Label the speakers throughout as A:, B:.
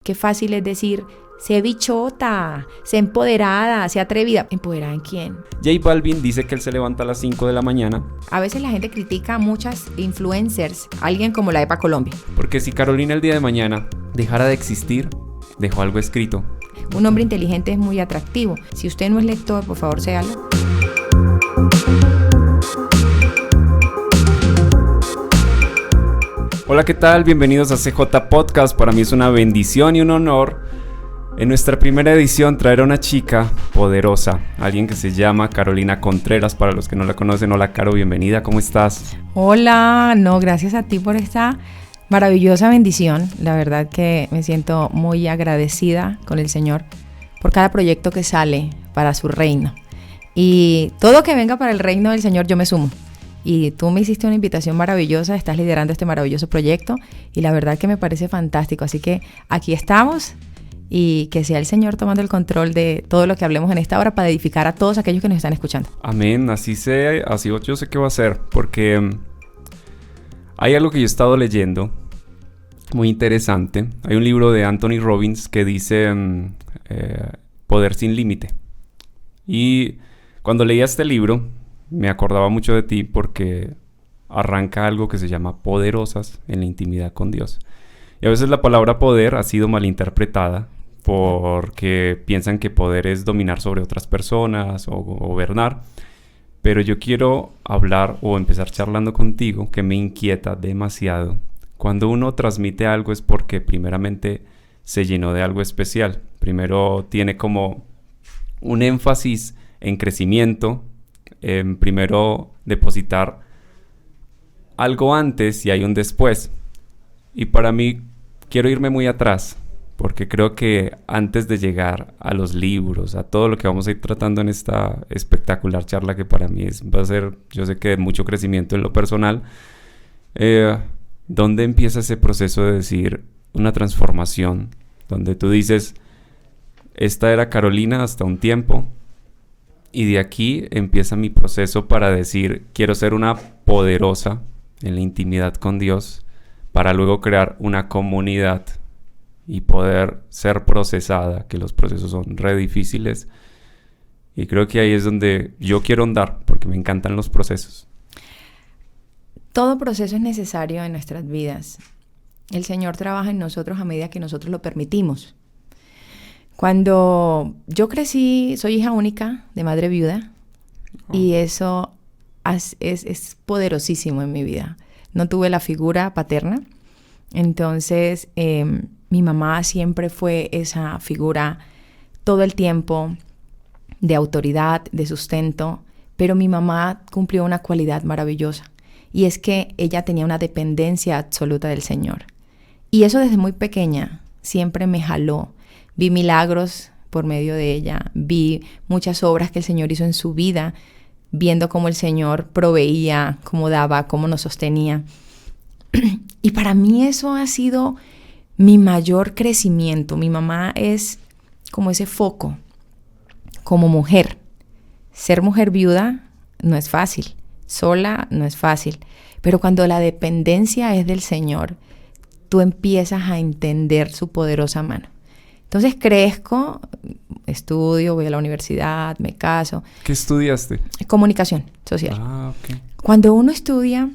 A: Qué fácil es decir, sé bichota, sé empoderada, sé atrevida. ¿Empoderada en quién?
B: J Balvin dice que él se levanta a las 5 de la mañana.
A: A veces la gente critica a muchas influencers, alguien como la EPA Colombia.
B: Porque si Carolina el día de mañana dejara de existir, dejó algo escrito.
A: Un hombre inteligente es muy atractivo. Si usted no es lector, por favor, séalo.
B: Hola, ¿qué tal? Bienvenidos a CJ Podcast. Para mí es una bendición y un honor en nuestra primera edición traer a una chica poderosa, alguien que se llama Carolina Contreras. Para los que no la conocen, hola Caro, bienvenida, ¿cómo estás?
A: Hola, no, gracias a ti por esta maravillosa bendición. La verdad que me siento muy agradecida con el Señor por cada proyecto que sale para su reino. Y todo que venga para el reino del Señor yo me sumo. Y tú me hiciste una invitación maravillosa, estás liderando este maravilloso proyecto y la verdad que me parece fantástico. Así que aquí estamos y que sea el Señor tomando el control de todo lo que hablemos en esta hora para edificar a todos aquellos que nos están escuchando.
B: Amén, así sea, así yo sé que va a ser, porque hay algo que yo he estado leyendo muy interesante. Hay un libro de Anthony Robbins que dice Poder sin límite. Y cuando leía este libro me acordaba mucho de ti porque arranca algo que se llama poderosas en la intimidad con Dios. Y a veces la palabra poder ha sido malinterpretada porque piensan que poder es dominar sobre otras personas o gobernar. Pero yo quiero hablar o empezar charlando contigo que me inquieta demasiado. Cuando uno transmite algo es porque primeramente se llenó de algo especial. Primero tiene como un énfasis en crecimiento. Primero depositar algo antes y hay un después. Y para mí quiero irme muy atrás, porque creo que antes de llegar a los libros, a todo lo que vamos a ir tratando en esta espectacular charla que para mí va a ser, yo sé que de mucho crecimiento en lo personal, ¿dónde empieza ese proceso de decir una transformación? Donde tú dices, esta era Carolina hasta un tiempo, y de aquí empieza mi proceso para decir, quiero ser una poderosa en la intimidad con Dios, para luego crear una comunidad y poder ser procesada, que los procesos son re difíciles. Y creo que ahí es donde yo quiero andar, porque me encantan los procesos.
A: Todo proceso es necesario en nuestras vidas. El Señor trabaja en nosotros a medida que nosotros lo permitimos. Cuando yo crecí, soy hija única de madre viuda y eso es poderosísimo en mi vida. No tuve la figura paterna, entonces mi mamá siempre fue esa figura todo el tiempo de autoridad, de sustento, pero mi mamá cumplió una cualidad maravillosa y es que ella tenía una dependencia absoluta del Señor. Y eso desde muy pequeña siempre me jaló. Vi milagros por medio de ella, vi muchas obras que el Señor hizo en su vida, viendo cómo el Señor proveía, cómo daba, cómo nos sostenía. Y para mí eso ha sido mi mayor crecimiento. Mi mamá es como ese foco, como mujer. Ser mujer viuda no es fácil, sola no es fácil, pero cuando la dependencia es del Señor, tú empiezas a entender su poderosa mano. Entonces crezco, estudio, voy a la universidad, me caso.
B: ¿Qué estudiaste?
A: Comunicación social.
B: Ok.
A: Cuando uno estudia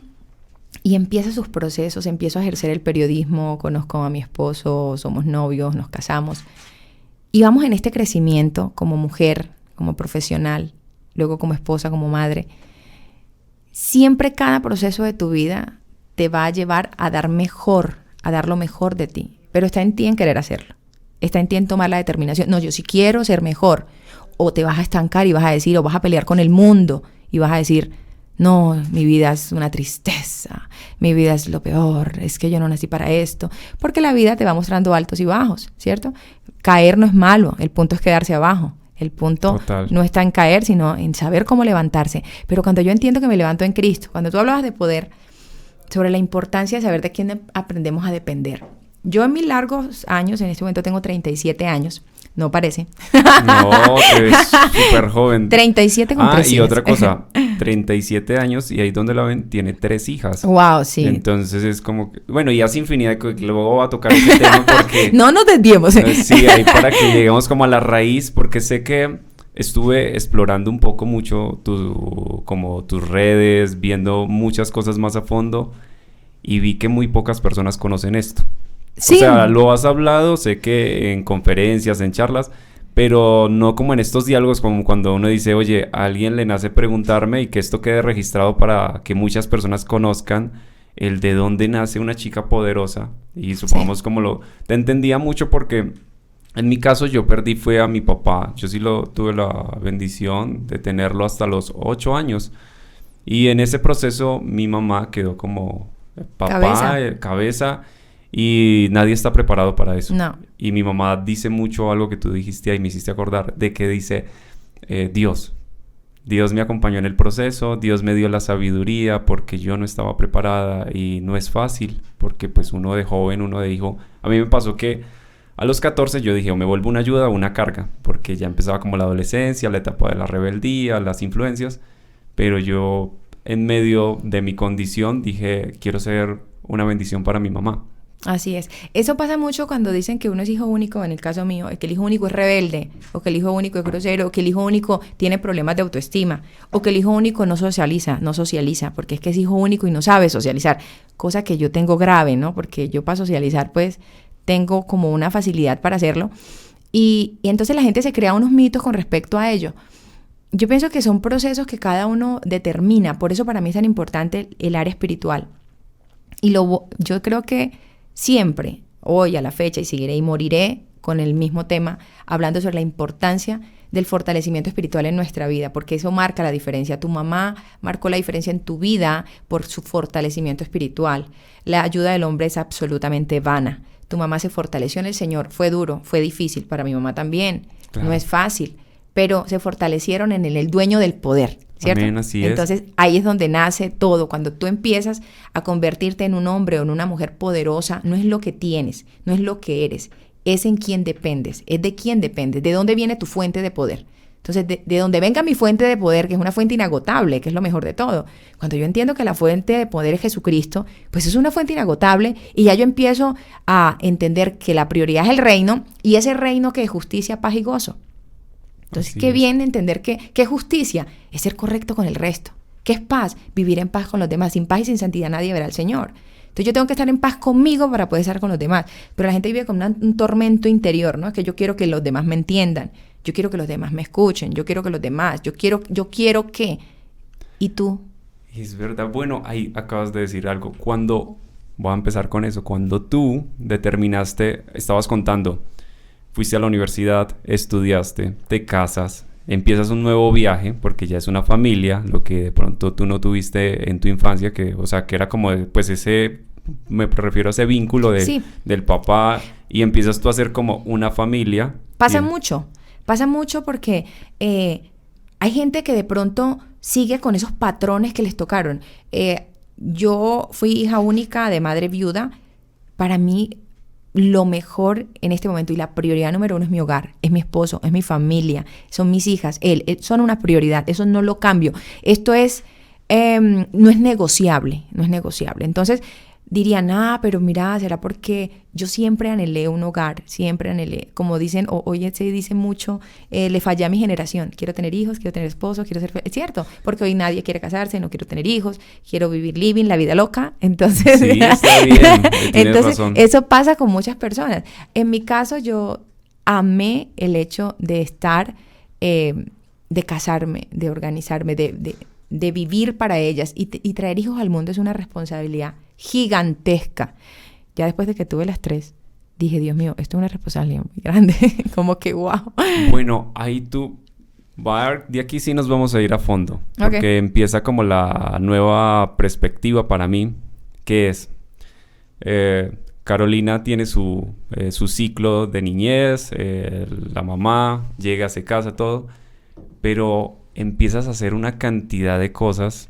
A: y empieza sus procesos, empiezo a ejercer el periodismo, conozco a mi esposo, somos novios, nos casamos. Y vamos en este crecimiento como mujer, como profesional, luego como esposa, como madre. Siempre cada proceso de tu vida te va a llevar a dar mejor, a dar lo mejor de ti. Pero está en ti en querer hacerlo. Está en ti en tomar la determinación. No, yo sí quiero ser mejor. O te vas a estancar y vas a decir, o vas a pelear con el mundo y vas a decir, no, mi vida es una tristeza, mi vida es lo peor, es que yo no nací para esto. Porque la vida te va mostrando altos y bajos, ¿cierto? Caer no es malo, el punto es quedarse abajo. El punto no está en caer, sino en saber cómo levantarse. Pero cuando yo entiendo que me levanto en Cristo, cuando tú hablabas de poder, sobre la importancia de saber de quién aprendemos a depender. Yo en mis largos años, en este momento tengo 37 años, no parece.
B: No, te ves súper joven.
A: 37 con 3
B: y
A: hijas.
B: otra cosa, 37 años y ahí donde la ven tiene 3 hijas.
A: Wow, sí.
B: Entonces es como que, bueno, y hace infinidad de cosas, luego va a tocar ese tema porque...
A: No nos desviemos.
B: Sí, ahí para que lleguemos como a la raíz, porque sé que estuve explorando un poco mucho como tus redes, viendo muchas cosas más a fondo y vi que muy pocas personas conocen esto.
A: Sí.
B: O sea, lo has hablado, sé que en conferencias, en charlas, pero no como en estos diálogos, como cuando uno dice, oye, a alguien le nace preguntarme y que esto quede registrado para que muchas personas conozcan el de dónde nace una chica poderosa. Y supongamos como te entendía mucho porque en mi caso yo perdí fue a mi papá. Yo sí tuve la bendición de tenerlo hasta los 8 años. Y en ese proceso mi mamá quedó como papá, cabeza. Y nadie está preparado para eso.
A: No.
B: Y mi mamá dice mucho algo que tú dijiste ahí, me hiciste acordar, de que dice, Dios me acompañó en el proceso, Dios me dio la sabiduría porque yo no estaba preparada y no es fácil, porque pues uno de joven, uno de hijo, a mí me pasó que a los 14 yo dije, o me vuelvo una ayuda o una carga, porque ya empezaba como la adolescencia, la etapa de la rebeldía, las influencias, pero yo en medio de mi condición dije, quiero ser una bendición para mi mamá.
A: Así es. Eso pasa mucho cuando dicen que uno es hijo único, en el caso mío, que el hijo único es rebelde, o que el hijo único es grosero, o que el hijo único tiene problemas de autoestima, o que el hijo único no socializa, porque es que es hijo único y no sabe socializar, cosa que yo tengo grave, ¿no? Porque yo para socializar, pues, tengo como una facilidad para hacerlo, y entonces la gente se crea unos mitos con respecto a ello. Yo pienso que son procesos que cada uno determina, por eso para mí es tan importante el área espiritual. Y yo creo que siempre, hoy a la fecha, y seguiré y moriré con el mismo tema, hablando sobre la importancia del fortalecimiento espiritual en nuestra vida, porque eso marca la diferencia. Tu mamá marcó la diferencia en tu vida por su fortalecimiento espiritual. La ayuda del hombre es absolutamente vana. Tu mamá se fortaleció en el Señor. Fue duro, fue difícil, para mi mamá también. Claro. No es fácil, pero se fortalecieron en el dueño del poder, ¿cierto?
B: Amén, así
A: Entonces, ahí es donde nace todo. Cuando tú empiezas a convertirte en un hombre o en una mujer poderosa, no es lo que tienes, no es lo que eres, es en quién dependes, es de quién dependes, de dónde viene tu fuente de poder. Entonces, de donde venga mi fuente de poder, que es una fuente inagotable, que es lo mejor de todo. Cuando yo entiendo que la fuente de poder es Jesucristo, pues es una fuente inagotable y ya yo empiezo a entender que la prioridad es el reino y ese reino que es justicia, paz y gozo. Entonces, qué bien entender que justicia es ser correcto con el resto. ¿Qué es paz? Vivir en paz con los demás. Sin paz y sin santidad nadie verá al Señor. Entonces, yo tengo que estar en paz conmigo para poder estar con los demás. Pero la gente vive con un tormento interior, ¿no? Es que yo quiero que los demás me entiendan. Yo quiero que los demás me escuchen. Yo quiero que los demás. Yo quiero que... ¿Y tú?
B: Es verdad. Bueno, ahí acabas de decir algo. Voy a empezar con eso. Cuando tú determinaste, estabas contando... Fuiste a la universidad, estudiaste, te casas, empiezas un nuevo viaje porque ya es una familia, lo que de pronto tú no tuviste en tu infancia, que era como pues me refiero a ese vínculo del papá y empiezas tú a ser como una familia.
A: Pasa mucho porque hay gente que de pronto sigue con esos patrones que les tocaron. Yo fui hija única de madre viuda. Para mí lo mejor en este momento y la prioridad número 1 es mi hogar, es mi esposo, es mi familia, son mis hijas, él son una prioridad, eso no lo cambio. Esto no es negociable, Entonces dirían, pero mira, será porque yo siempre anhelé un hogar, como dicen, hoy se dice mucho, le fallé a mi generación, quiero tener hijos, quiero tener esposo, quiero ser feliz. Es cierto, porque hoy nadie quiere casarse, no quiero tener hijos, quiero vivir living, la vida loca, entonces...
B: Sí, está bien, tienes razón.
A: Eso pasa con muchas personas. En mi caso, yo amé el hecho de estar, de casarme, de organizarme, de vivir para ellas y traer hijos al mundo es una responsabilidad gigantesca. Ya después de que tuve las 3, dije, Dios mío, esto es una responsabilidad muy grande. Como que wow.
B: Bueno, ahí de aquí sí nos vamos a ir a fondo. Porque empieza como la nueva perspectiva para mí, que es... Carolina tiene su ciclo de niñez, la mamá llega, se casa, todo, pero empiezas a hacer una cantidad de cosas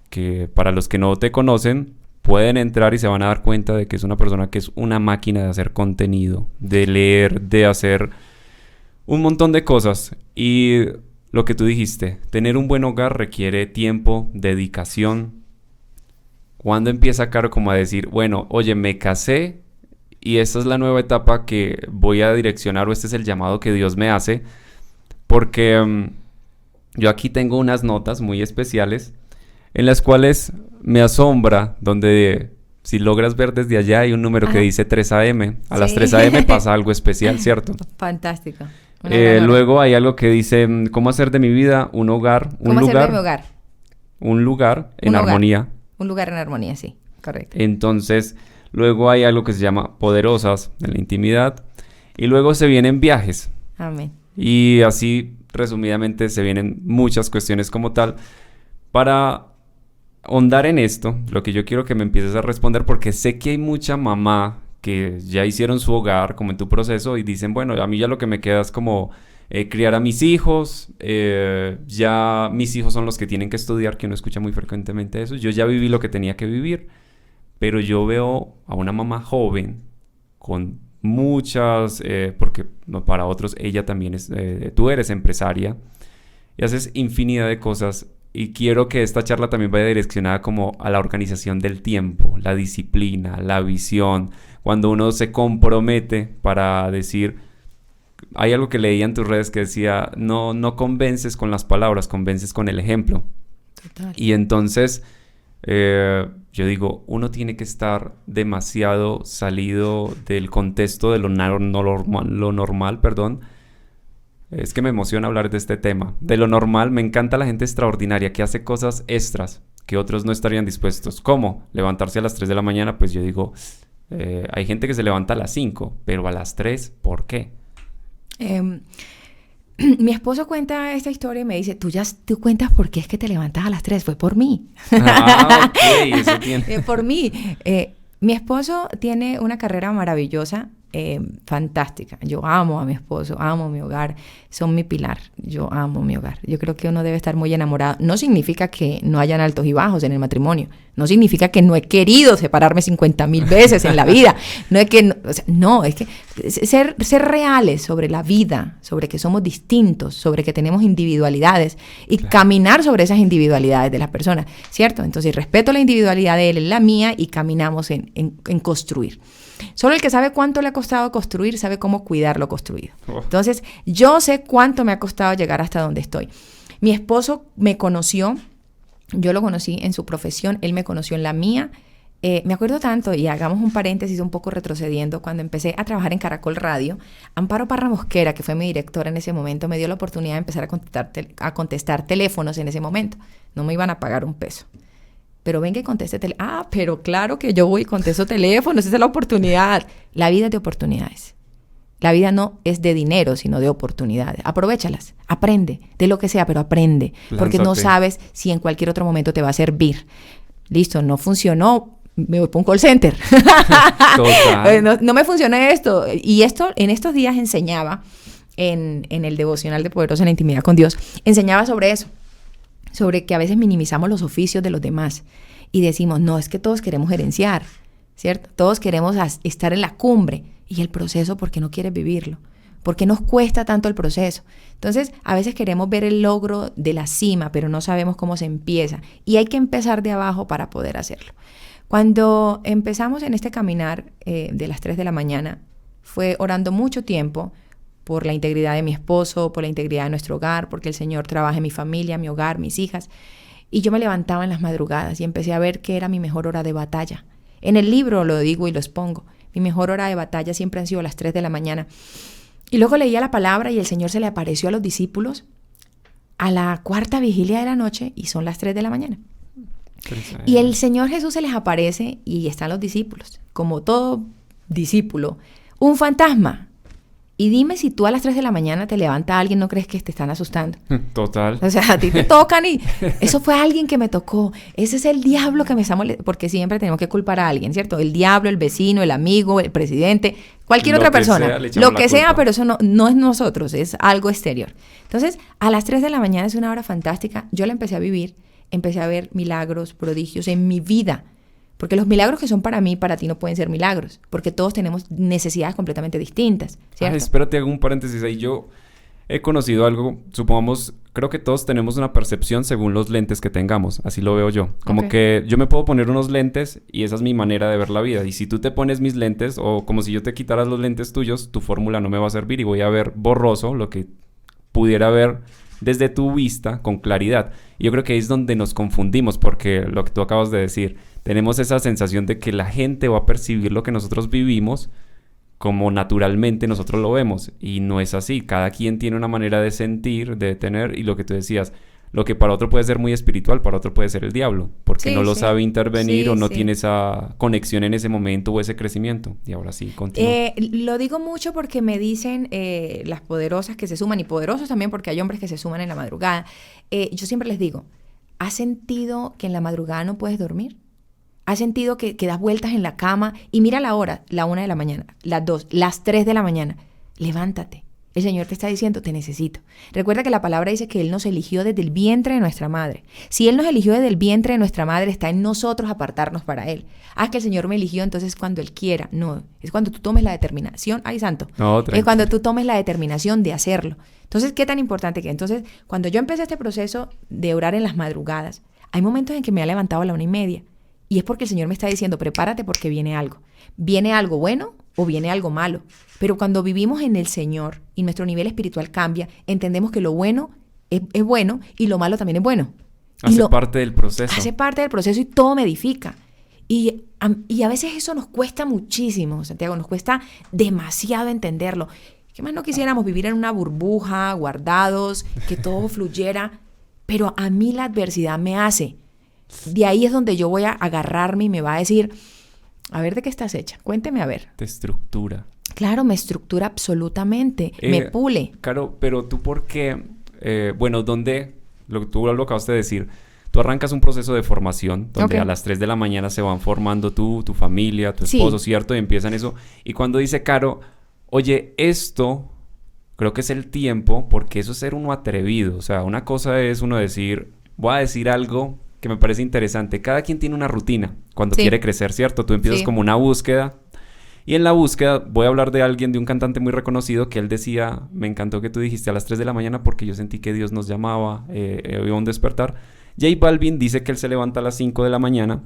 B: que para los que no te conocen, pueden entrar y se van a dar cuenta de que es una persona que es una máquina de hacer contenido, de leer, de hacer un montón de cosas. Y lo que tú dijiste, tener un buen hogar requiere tiempo, dedicación. Cuando empieza Caro como a decir, bueno, oye, me casé y esta es la nueva etapa que voy a direccionar, o este es el llamado que Dios me hace, porque yo aquí tengo unas notas muy especiales en las cuales me asombra, donde si logras ver desde allá hay un número que dice 3 a.m. A las 3 a.m. pasa algo especial, ¿cierto?
A: Fantástico.
B: Luego hay algo que dice, ¿cómo hacer de mi vida un hogar?
A: ¿Cómo hacer de mi hogar?
B: Un lugar en armonía.
A: Un lugar en armonía, sí, correcto.
B: Entonces, luego hay algo que se llama poderosas en la intimidad. Y luego se vienen viajes.
A: Amén.
B: Y así, resumidamente, se vienen muchas cuestiones como tal. Para ahondar en esto, lo que yo quiero que me empieces a responder, porque sé que hay mucha mamá que ya hicieron su hogar, como en tu proceso, y dicen, bueno, a mí ya lo que me queda es como criar a mis hijos, ya mis hijos son los que tienen que estudiar, que uno escucha muy frecuentemente eso, yo ya viví lo que tenía que vivir, pero yo veo a una mamá joven con muchas, porque no, para otros ella también es, tú eres empresaria y haces infinidad de cosas, y quiero que esta charla también vaya direccionada como a la organización del tiempo, la disciplina, la visión, cuando uno se compromete para decir. Hay algo que leía en tus redes que decía, no convences con las palabras, convences con el ejemplo.
A: Total.
B: Y entonces, yo digo, uno tiene que estar demasiado salido del contexto de lo normal, perdón. Es que me emociona hablar de este tema. De lo normal, me encanta la gente extraordinaria que hace cosas extras que otros no estarían dispuestos. ¿Cómo? Levantarse a las 3 de la mañana, pues yo digo, hay gente que se levanta a las 5, pero a las 3, ¿por qué?
A: Mi esposo cuenta esta historia y me dice, tú cuentas por qué es que te levantas a las 3, fue por mí.
B: Ah, ok, eso tiene.
A: Por mí. Mi esposo tiene una carrera maravillosa, fantástica. Yo amo a mi esposo, amo mi hogar, son mi pilar. Yo amo mi hogar. Yo creo que uno debe estar muy enamorado. No significa que no hayan altos y bajos en el matrimonio. No significa que no he querido separarme 50,000 veces en la vida. No es que, es que ser reales sobre la vida, sobre que somos distintos, sobre que tenemos individualidades y caminar sobre esas individualidades de las personas, ¿cierto? Entonces respeto la individualidad de él, la mía, y caminamos en construir. Solo el que sabe cuánto le ha costado construir sabe cómo cuidar lo construido. Entonces, yo sé cuánto me ha costado llegar hasta donde estoy. Mi esposo me conoció, yo lo conocí en su profesión, él me conoció en la mía. Me acuerdo tanto, y hagamos un paréntesis un poco retrocediendo, cuando empecé a trabajar en Caracol Radio, Amparo Parra Mosquera, que fue mi directora en ese momento, me dio la oportunidad de empezar a contestar teléfonos en ese momento. No me iban a pagar un peso. Pero venga y conteste teléfono. Ah, pero claro que yo voy y contesto teléfonos, esa es la oportunidad. La vida es de oportunidades. La vida no es de dinero, sino de oportunidades. Aprovéchalas, aprende, de lo que sea, pero aprende. Porque no sabes si en cualquier otro momento te va a servir. Listo, no funcionó, me voy para un call center. Total. No me funciona esto. Y esto, en estos días enseñaba, en el devocional de Poderosa en la Intimidad con Dios, enseñaba sobre eso. Sobre que a veces minimizamos los oficios de los demás y decimos, no, es que todos queremos gerenciar, ¿cierto? Todos queremos estar en la cumbre, y el proceso, ¿por qué no quieres vivirlo? ¿Por qué nos cuesta tanto el proceso? Entonces, a veces queremos ver el logro de la cima, pero no sabemos cómo se empieza, y hay que empezar de abajo para poder hacerlo. Cuando empezamos en este caminar de las 3 de la mañana, fue orando mucho tiempo por la integridad de mi esposo, por la integridad de nuestro hogar, porque el Señor trabaja en mi familia, mi hogar, mis hijas. Y yo me levantaba en las madrugadas y empecé a ver que era mi mejor hora de batalla. En el libro lo digo y lo expongo. Mi mejor hora de batalla siempre han sido las 3 de la mañana. Y luego leía la palabra y el Señor se le apareció a los discípulos a la 4ª vigilia de la noche y son las 3 de la mañana. Y el Señor Jesús se les aparece y están los discípulos. Como todo discípulo, un fantasma. Y dime si tú a las 3 de la mañana te levanta alguien, ¿no crees que te están asustando?
B: Total.
A: O sea, a ti te tocan y eso fue alguien que me tocó. Ese es el diablo que me está molestando. Porque siempre tenemos que culpar a alguien, ¿cierto? El diablo, el vecino, el amigo, el presidente, cualquier otra persona. Lo que sea, pero eso no es nosotros, es algo exterior. Entonces, a las 3 de la mañana es una hora fantástica. Yo la empecé a vivir, empecé a ver milagros, prodigios en mi vida. Porque los milagros que son para mí, para ti no pueden ser milagros. Porque todos tenemos necesidades completamente distintas, ¿cierto?
B: Espérate, hago un paréntesis ahí. Yo he conocido algo, supongamos, creo que todos tenemos una percepción según los lentes que tengamos. Así lo veo yo. Como que yo me puedo poner unos lentes y esa es mi manera de ver la vida. Y si tú te pones mis lentes, o como si yo te quitaras los lentes tuyos, tu fórmula no me va a servir y voy a ver borroso lo que pudiera ver desde tu vista con claridad. Y yo creo que ahí es donde nos confundimos, porque lo que tú acabas de decir, tenemos esa sensación de que la gente va a percibir lo que nosotros vivimos como naturalmente nosotros lo vemos, y no es así. Cada quien tiene una manera de sentir, de tener, y lo que tú decías, lo que para otro puede ser muy espiritual, para otro puede ser el diablo, porque no lo sabe intervenir o no tiene esa conexión en ese momento o ese crecimiento. Y ahora sí, continúa.
A: Lo digo mucho porque me dicen las poderosas que se suman, y poderosos también porque hay hombres que se suman en la madrugada. Yo siempre les digo, ¿has sentido que en la madrugada no puedes dormir? ¿Has sentido que das vueltas en la cama? Y mira la hora, la 1 de la mañana, las 2, las 3 de la mañana. Levántate. El Señor te está diciendo, te necesito. Recuerda que la palabra dice que Él nos eligió desde el vientre de nuestra madre. Si Él nos eligió desde el vientre de nuestra madre, está en nosotros apartarnos para Él. Es que el Señor me eligió, entonces cuando Él quiera. No, es cuando tú tomes la determinación. ¡Ay, santo!
B: No,
A: es cuando tú tomes la determinación de hacerlo. Entonces, ¿qué tan importante que? Entonces, cuando yo empecé este proceso de orar en las madrugadas, hay momentos en que me ha levantado a la 1:30. Y es porque el Señor me está diciendo, prepárate porque viene algo. Viene algo bueno o viene algo malo. Pero cuando vivimos en el Señor y nuestro nivel espiritual cambia, entendemos que lo bueno es bueno y lo malo también es bueno.
B: Hace parte del proceso.
A: Hace parte del proceso y todo me edifica. Y a veces eso nos cuesta muchísimo, Santiago, nos cuesta demasiado entenderlo. ¿Qué más no quisiéramos vivir en una burbuja, guardados, que todo fluyera? Pero a mí la adversidad me hace. De ahí es donde yo voy a agarrarme y me va a decir, a ver, ¿de qué estás hecha? Cuénteme a ver.
B: Te estructura.
A: Claro, me estructura absolutamente, me pule.
B: Claro, pero tú ¿por qué? ¿Dónde? Tú lo acabaste de decir. Tú arrancas un proceso de formación donde a las 3 de la mañana se van formando tú, tu familia, tu esposo, ¿cierto? Y empiezan eso. Y cuando dice Caro, oye, esto creo que es el tiempo, porque eso es ser uno atrevido. O sea, una cosa es uno decir, voy a decir algo que me parece interesante. Cada quien tiene una rutina cuando quiere crecer, ¿cierto? Tú empiezas como una búsqueda. Y en la búsqueda voy a hablar de alguien, de un cantante muy reconocido, que él decía, me encantó que tú dijiste a las 3 de la mañana porque yo sentí que Dios nos llamaba, había un despertar. J Balvin dice que él se levanta a las 5 de la mañana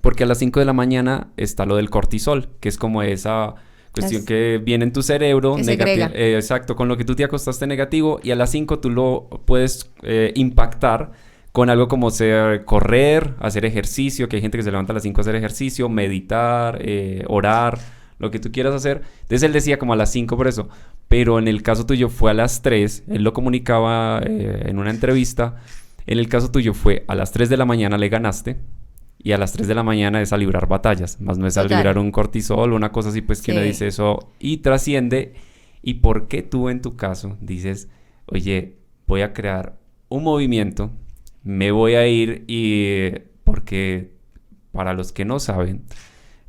B: porque a las 5 de la mañana está lo del cortisol, que es como esa cuestión que viene en tu cerebro. Exacto, con lo que tú te acostaste negativo, y a las 5 tú lo puedes impactar con algo como ser correr, hacer ejercicio, que hay gente que se levanta a las 5 a hacer ejercicio, meditar, orar, lo que tú quieras hacer. Entonces él decía como a las 5 por eso, pero en el caso tuyo fue a las 3, él lo comunicaba en una entrevista, en el caso tuyo fue a las 3 de la mañana le ganaste, y a las 3 de la mañana es a librar batallas, más no es a librar un cortisol o una cosa así, pues que uno dice eso y trasciende. ¿Y por qué tú en tu caso dices, oye, voy a crear un movimiento, me voy a ir? Y porque para los que no saben,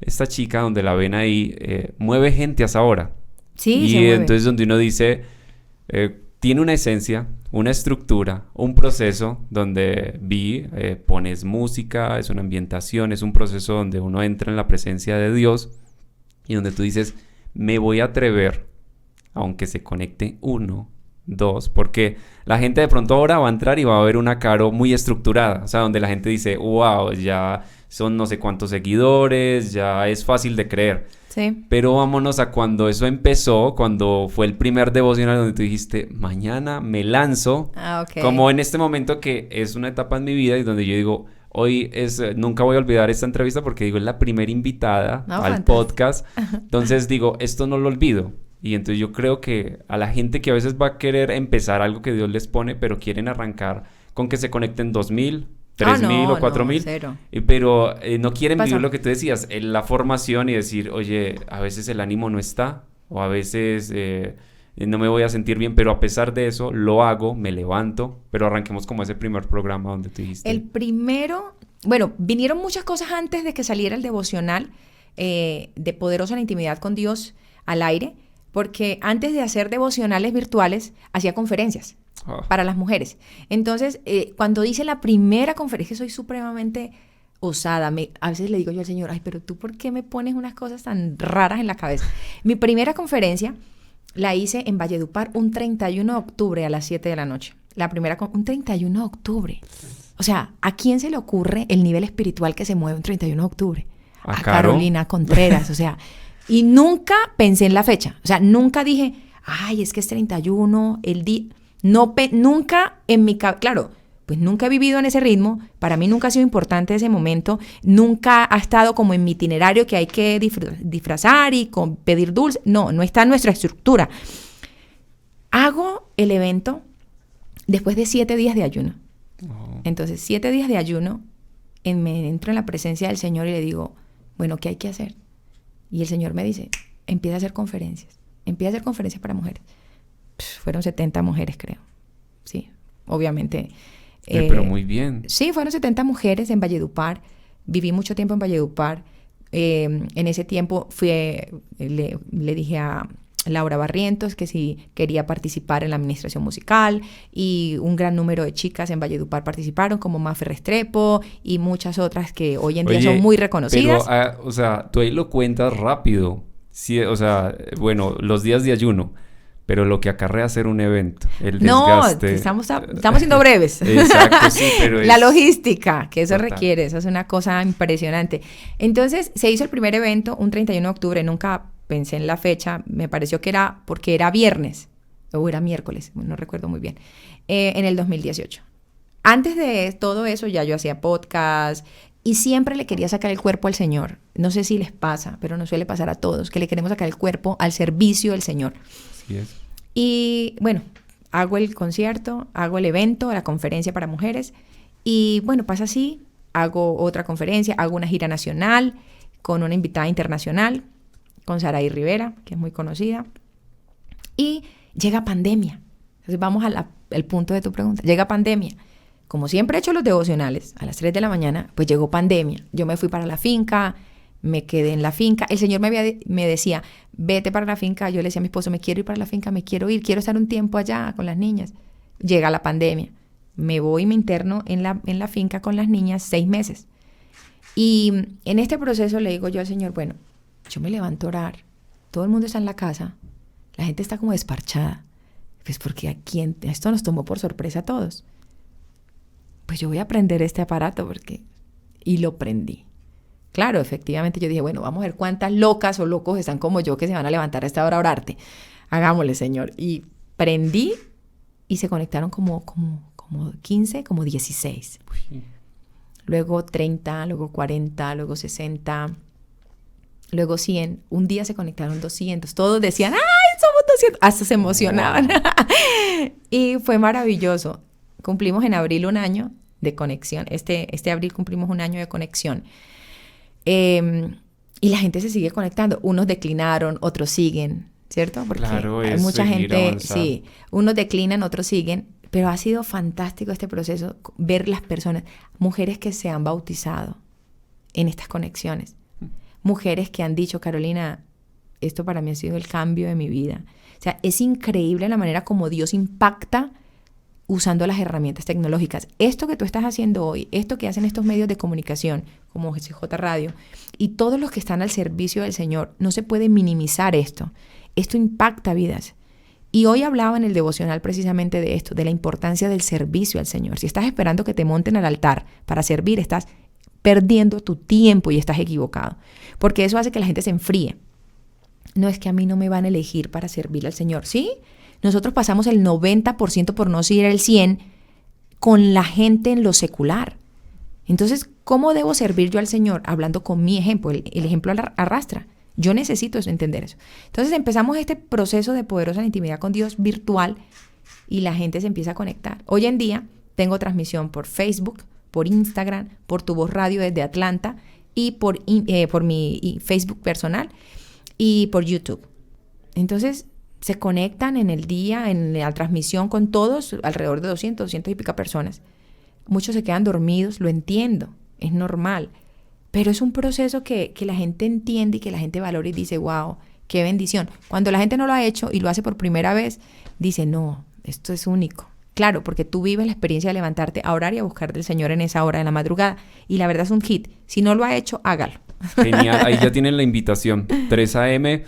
B: esta chica donde la ven ahí mueve gente a esa hora.
A: Sí,
B: y
A: se mueve.
B: Entonces donde uno dice, tiene una esencia, una estructura, un proceso donde pones música, es una ambientación, es un proceso donde uno entra en la presencia de Dios y donde tú dices, me voy a atrever, aunque se conecte 1, 2, porque la gente de pronto ahora va a entrar y va a ver una Caro muy estructurada, o sea, donde la gente dice, wow, ya son no sé cuántos seguidores, ya es fácil de creer.
A: Sí.
B: Pero vámonos a cuando eso empezó, cuando fue el primer devocional donde tú dijiste, mañana me lanzo. Como en este momento que es una etapa en mi vida y donde yo digo, hoy nunca voy a olvidar esta entrevista porque digo, es la primera invitada al podcast. Entonces digo, esto no lo olvido. Y entonces yo creo que a la gente que a veces va a querer empezar algo que Dios les pone, pero quieren arrancar con que se conecten 2,000, 3,000 o 4,000, pero no quieren vivir lo que tú decías, la formación y decir, oye, a veces el ánimo no está, o a veces no me voy a sentir bien, pero a pesar de eso, lo hago, me levanto. Pero arranquemos como ese primer programa donde tú dijiste.
A: El primero, bueno, vinieron muchas cosas antes de que saliera el devocional de Poderosa en la Intimidad con Dios al aire, porque antes de hacer devocionales virtuales, hacía conferencias para las mujeres. Entonces, cuando hice la primera conferencia, soy supremamente osada. A veces le digo yo al Señor, ay, pero tú, ¿por qué me pones unas cosas tan raras en la cabeza? Mi primera conferencia la hice en Valledupar un 31 de octubre a las 7 de la noche. Un 31 de octubre. O sea, ¿a quién se le ocurre el nivel espiritual que se mueve un 31 de octubre? A Carolina Contreras, o sea, y nunca pensé en la fecha. O sea, nunca dije, ay, es que es 31, el día... nunca en mi cabeza... Claro, pues nunca he vivido en ese ritmo. Para mí nunca ha sido importante ese momento. Nunca ha estado como en mi itinerario que hay que disfrazar y pedir dulce. No está en nuestra estructura. Hago el evento después de 7 días de ayuno. Entonces, 7 días de ayuno, me entro en la presencia del Señor y le digo, bueno, ¿qué hay que hacer? Y el Señor me dice, empieza a hacer conferencias. Empieza a hacer conferencias para mujeres. Fueron 70 mujeres, creo. Sí, obviamente.
B: Pero muy bien.
A: Sí, fueron 70 mujeres en Valledupar. Viví mucho tiempo en Valledupar. En ese tiempo le dije a Laura Barrientos que si quería participar en la administración musical, y un gran número de chicas en Valledupar participaron, como Mafe Restrepo y muchas otras que hoy en día son muy reconocidas.
B: Pero, o sea, tú ahí lo cuentas rápido. Sí, o sea, bueno, los días de ayuno, pero lo que acarrea hacer un evento, el desgaste.
A: No, estamos siendo breves.
B: Exacto, sí, pero
A: la logística que eso
B: total.
A: requiere, eso es una cosa impresionante. Entonces, se hizo el primer evento un 31 de octubre, nunca pensé en la fecha, me pareció que era porque era viernes, o era miércoles, no recuerdo muy bien, en el 2018. Antes de todo eso ya yo hacía podcast y siempre le quería sacar el cuerpo al Señor. No sé si les pasa, pero nos suele pasar a todos, que le queremos sacar el cuerpo al servicio del Señor.
B: Así es.
A: Y bueno, hago el concierto, hago el evento, la conferencia para mujeres, y bueno, pasa así, hago otra conferencia, hago una gira nacional con una invitada internacional, con Saraí Rivera, que es muy conocida, y llega pandemia. Entonces vamos al punto de tu pregunta. Llega pandemia. Como siempre he hecho los devocionales a las 3 de la mañana, pues llegó pandemia. Yo me fui para la finca, me quedé en la finca. El Señor me decía, vete para la finca. Yo le decía a mi esposo, me quiero ir para la finca, me quiero ir, quiero estar un tiempo allá con las niñas. Llega la pandemia. Me voy y me interno en la finca con las niñas 6 meses. Y en este proceso le digo yo al Señor, bueno, yo me levanto a orar, todo el mundo está en la casa, la gente está como desparchada, pues porque esto nos tomó por sorpresa a todos. Pues yo voy a prender este aparato y lo prendí. Claro, efectivamente yo dije, bueno, vamos a ver cuántas locas o locos están como yo que se van a levantar a esta hora a orarte. Hagámosle, Señor. Y prendí y se conectaron como 15, como 16.
B: Uy.
A: Luego 30, luego 40, luego 60... Luego 100, un día se conectaron 200, todos decían, ¡ay, somos 200! Hasta se emocionaban. Wow. Y fue maravilloso. Cumplimos en abril 1 año de conexión. Este abril cumplimos 1 año de conexión. Y la gente se sigue conectando. Unos declinaron, otros siguen, ¿cierto? Porque
B: claro,
A: hay mucha gente, sí, unos declinan, otros siguen. Pero ha sido fantástico este proceso, ver las personas, mujeres que se han bautizado en estas conexiones. Mujeres que han dicho, Carolina, esto para mí ha sido el cambio de mi vida. O sea, es increíble la manera como Dios impacta usando las herramientas tecnológicas. Esto que tú estás haciendo hoy, esto que hacen estos medios de comunicación, como GCJ Radio, y todos los que están al servicio del Señor, no se puede minimizar esto. Esto impacta vidas. Y hoy hablaba en el devocional precisamente de esto, de la importancia del servicio al Señor. Si estás esperando que te monten al altar para servir, estás perdiendo tu tiempo y estás equivocado, porque eso hace que la gente se enfríe. No es que a mí no me van a elegir para servir al Señor, ¿sí? Nosotros pasamos el 90% por no seguir el 100% con la gente en lo secular. Entonces, ¿cómo debo servir yo al Señor? Hablando con mi ejemplo, el ejemplo arrastra. Yo necesito entender eso. Entonces empezamos este proceso de poderosa intimidad con Dios virtual y la gente se empieza a conectar. Hoy en día tengo transmisión por Facebook, por Instagram, por Tu Voz Radio desde Atlanta y por mi Facebook personal y por YouTube. Entonces se conectan en el día, en la transmisión con todos, alrededor de 200 y pico personas. Muchos se quedan dormidos, lo entiendo, es normal. Pero es un proceso que la gente entiende y que la gente valora y dice, wow, qué bendición. Cuando la gente no lo ha hecho y lo hace por primera vez, dice, no, esto es único. Claro, porque tú vives la experiencia de levantarte a orar y a buscar del Señor en esa hora de la madrugada. Y la verdad es un hit. Si no lo ha hecho, hágalo.
B: Genial, ahí ya tienen la invitación. 3 a.m.